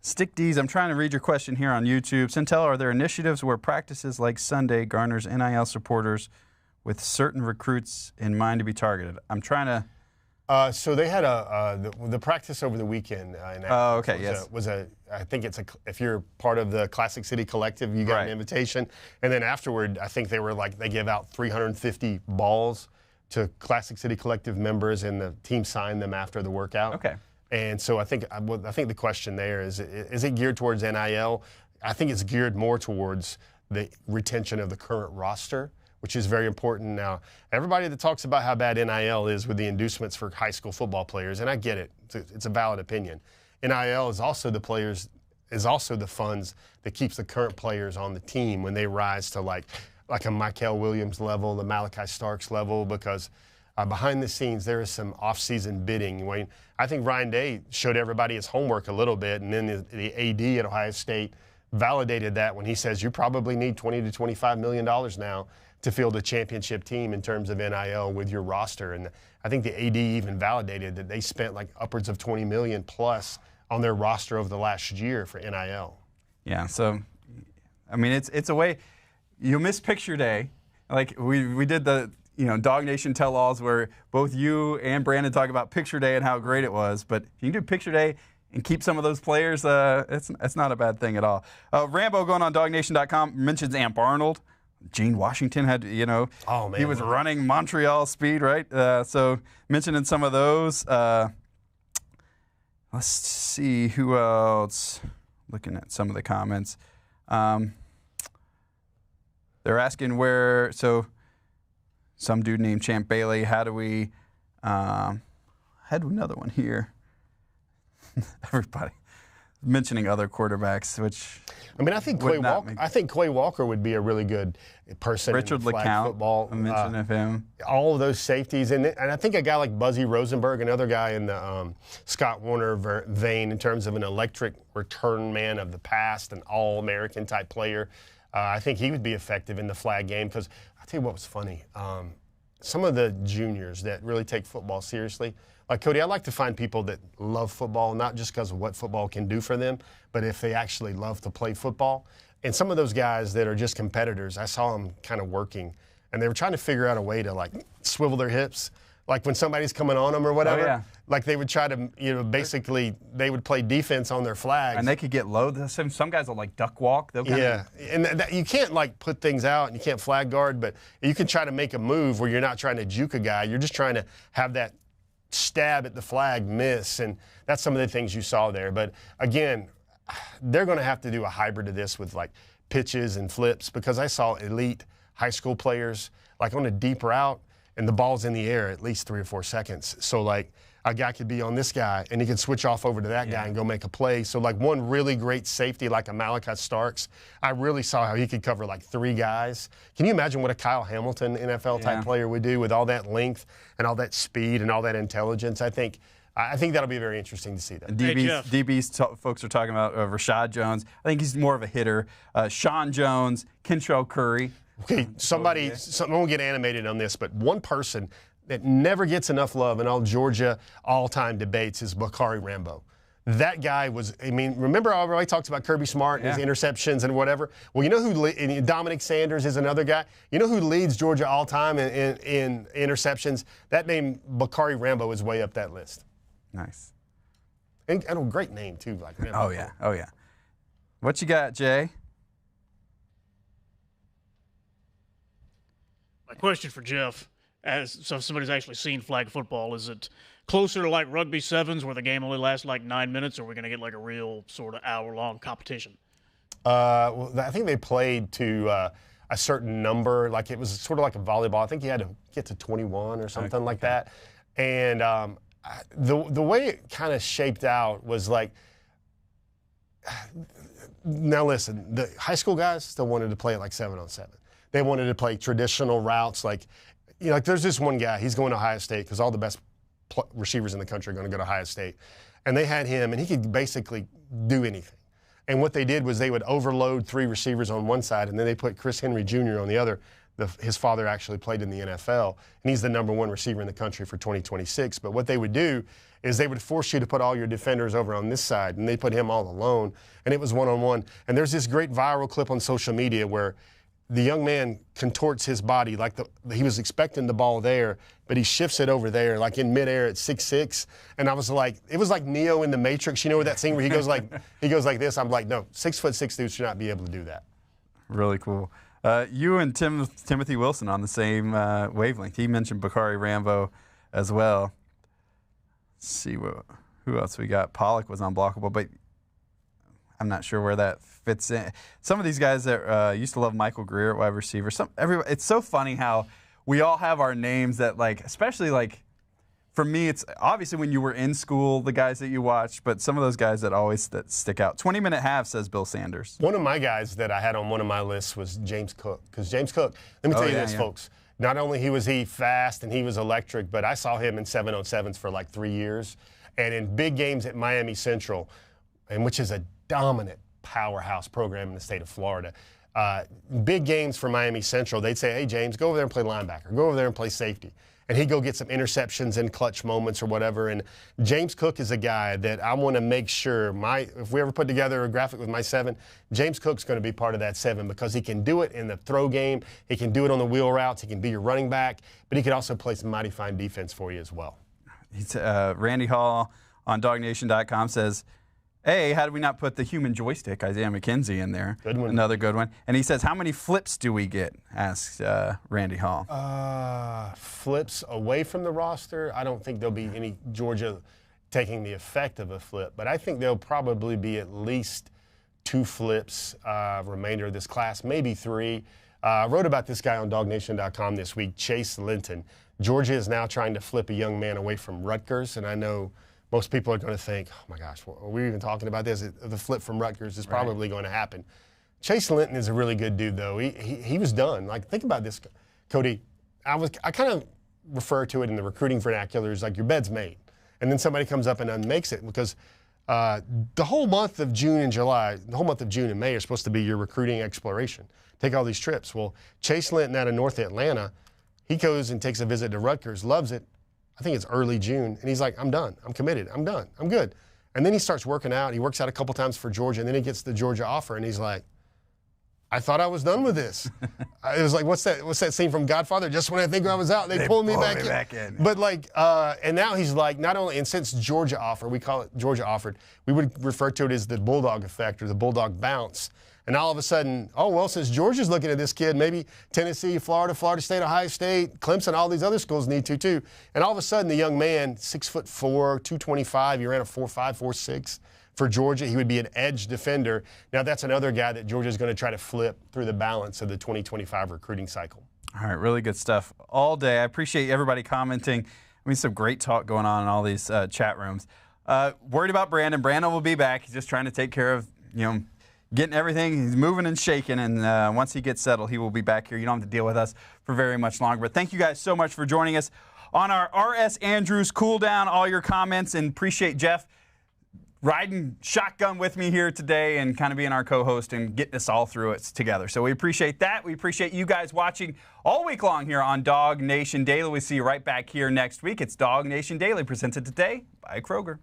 Stick D's, I'm trying to read your question here on YouTube. Sentell, are there initiatives where practices like Sunday garners NIL supporters with certain recruits in mind to be targeted? I'm trying to... So they had the practice over the weekend. I think if you're part of the Classic City Collective, you got an invitation. And then afterward, I think they give out 350 balls to Classic City Collective members, and the team signed them after the workout. Okay. And so I think the question there is it geared towards NIL? I think it's geared more towards the retention of the current roster, which is very important now. Everybody that talks about how bad NIL is with the inducements for high school football players, and I get it, it's a valid opinion. NIL is also the funds that keeps the current players on the team when they rise to like a Michael Williams level, the Malachi Starks level, because behind the scenes there is some off-season bidding. I think Ryan Day showed everybody his homework a little bit, and then the AD at Ohio State validated that when he says you probably need $20 to $25 million now to field a championship team in terms of NIL with your roster. And I think the AD even validated that they spent like upwards of $20 million plus on their roster over the last year for NIL. Yeah, so, I mean, it's a way, you miss picture day. Like we did the, DawgNation tell-alls where both you and Brandon talk about picture day and how great it was. But if you can do picture day and keep some of those players, it's not a bad thing at all. Rambo going on DawgNation.com mentions Amp Arnold. Gene Washington had, he was running Montreal speed, right? So mentioning some of those. Let's see who else. Looking at some of the comments. They're asking so some dude named Champ Bailey, how do we, had another one here. Everybody mentioning other quarterbacks, which I think Quay Walker would be a really good person. Richard in flag LeCount, football. a mention of him. All of those safeties, and I think a guy like Buzzy Rosenberg, another guy in the Scott Warner vein in terms of an electric return man of the past, an all-American type player. I think he would be effective in the flag game because I'll tell you what was funny. Some of the juniors that really take football seriously, like Cody, I like to find people that love football, not just because of what football can do for them, but if they actually love to play football. And some of those guys that are just competitors, I saw them kind of working, and they were trying to figure out a way to like swivel their hips. like when somebody's coming on them or whatever, yeah. They would try to, basically they would play defense on their flags. And they could get low. Some guys will duck walk. They'll and you can't put things out and you can't flag guard, but you can try to make a move where you're not trying to juke a guy. You're just trying to have that stab at the flag miss, and that's some of the things you saw there. But again, they're going to have to do a hybrid of this with pitches and flips, because I saw elite high school players on a deep route and the ball's in the air at least 3 or 4 seconds. So a guy could be on this guy and he could switch off over to that guy and go make a play. So one really great safety like a Malachi Starks, I really saw how he could cover 3 guys. Can you imagine what a Kyle Hamilton NFL type player would do with all that length and all that speed and all that intelligence? I think that'll be very interesting to see that. DBs folks are talking about Rashad Jones. I think he's more of a hitter. Sean Jones, Kentrell Curry. Okay, someone will get animated on this, but one person that never gets enough love in all Georgia all-time debates is Bakari Rambo. That guy was, remember I already talked about Kirby Smart and his interceptions and whatever? Well, you know who, Dominic Sanders is another guy. You know who leads Georgia all-time in interceptions? That name, Bakari Rambo, is way up that list. Nice. And a great name, too. Oh, yeah. What you got, Jay? My question for Jeff, so if somebody's actually seen flag football, is it closer to rugby sevens where the game only lasts 9 minutes, or are we going to get a real sort of hour-long competition? Well, I think they played to a certain number. It was sort of like a volleyball. I think you had to get to 21 or something like that. And the way it kind of shaped out was now listen, the high school guys still wanted to play it 7-on-7. They wanted to play traditional routes. There's this one guy, he's going to Ohio State because all the best receivers in the country are going to go to Ohio State. And they had him, and he could basically do anything. And what they did was they would overload 3 receivers on one side, and then they put Chris Henry Jr. on the other. His father actually played in the NFL, and he's the #1 receiver in the country for 2026. But what they would do is they would force you to put all your defenders over on this side, and they put him all alone, and it was one-on-one. And there's this great viral clip on social media where the young man contorts his body he was expecting the ball there, but he shifts it over there, in midair at 6'6". And I was it was like Neo in the Matrix. You know that scene where he goes like this? I'm no, 6'6" dudes should not be able to do that. Really cool. You and Timothy Wilson on the same wavelength. He mentioned Bakari Rambo as well. Let's see who else we got. Pollock was unblockable, but I'm not sure where that fits in. Some of these guys that used to love Michael Greer at wide receiver. It's so funny how we all have our names that especially for me, it's obviously when you were in school, the guys that you watched, but some of those guys that stick out. 20-minute half, says Bill Sanders. One of my guys that I had on one of my lists was James Cook. Because James Cook, let me tell you this, folks. Not only was he fast and he was electric, but I saw him in 7-on-7s for 3 years. And in big games at Miami Central, and which is a dominant powerhouse program in the state of Florida. Big games for Miami Central, they'd say, hey, James, go over there and play linebacker. Go over there and play safety. And he'd go get some interceptions in clutch moments or whatever. And James Cook is a guy that I want to make sure if we ever put together a graphic with my 7, James Cook's going to be part of that 7 because he can do it in the throw game. He can do it on the wheel routes. He can be your running back. But he can also play some mighty fine defense for you as well. Randy Hall on DawgNation.com says, hey, how did we not put the human joystick, Isaiah McKenzie, in there? Good one. Another good one. And he says, how many flips do we get? Asks Randy Hall. Flips away from the roster? I don't think there'll be any Georgia taking the effect of a flip, but I think there'll probably be at least 2 flips remainder of this class, maybe 3. I wrote about this guy on DawgNation.com this week, Chase Linton. Georgia is now trying to flip a young man away from Rutgers, and I know most people are going to think, oh, my gosh, are we even talking about this? The flip from Rutgers is probably going to happen. Chase Linton is a really good dude, though. He was done. Think about this, Cody. I kind of refer to it in the recruiting vernacular as your bed's made. And then somebody comes up and unmakes it because the whole month of June and July, the whole month of June and May are supposed to be your recruiting exploration. Take all these trips. Well, Chase Linton out of North Atlanta, he goes and takes a visit to Rutgers, loves it. I think it's early June, and he's like, I'm done. I'm committed. I'm done. I'm good. And then he starts working out. He works out a couple times for Georgia, and then he gets the Georgia offer, and he's like, I thought I was done with this. It was like, what's that scene from Godfather? Just when I think I was out, they pulled me back in. But like, and now he's like, not only, and since Georgia offered, we call it Georgia offered, we would refer to it as the Bulldog effect or the Bulldog bounce. And all of a sudden, oh, well, since Georgia's looking at this kid, maybe Tennessee, Florida, Florida State, Ohio State, Clemson, all these other schools need to too. And all of a sudden, the young man, 6'4", 225, he ran a 4.5, 4.6. For Georgia, he would be an edge defender. Now, that's another guy that Georgia's going to try to flip through the balance of the 2025 recruiting cycle. All right, really good stuff all day. I appreciate everybody commenting. I mean, some great talk going on in all these chat rooms. Worried about Brandon. Brandon will be back. He's just trying to take care of, getting everything. He's moving and shaking, and once he gets settled, he will be back here. You don't have to deal with us for very much longer. But thank you guys so much for joining us on our R.S. Andrews Cool Down, all your comments, and appreciate Jeff riding shotgun with me here today and kind of being our co-host and getting us all through it together. So we appreciate that. We appreciate you guys watching all week long here on DawgNation Daily. We see you right back here next week. It's DawgNation Daily, presented today by Kroger.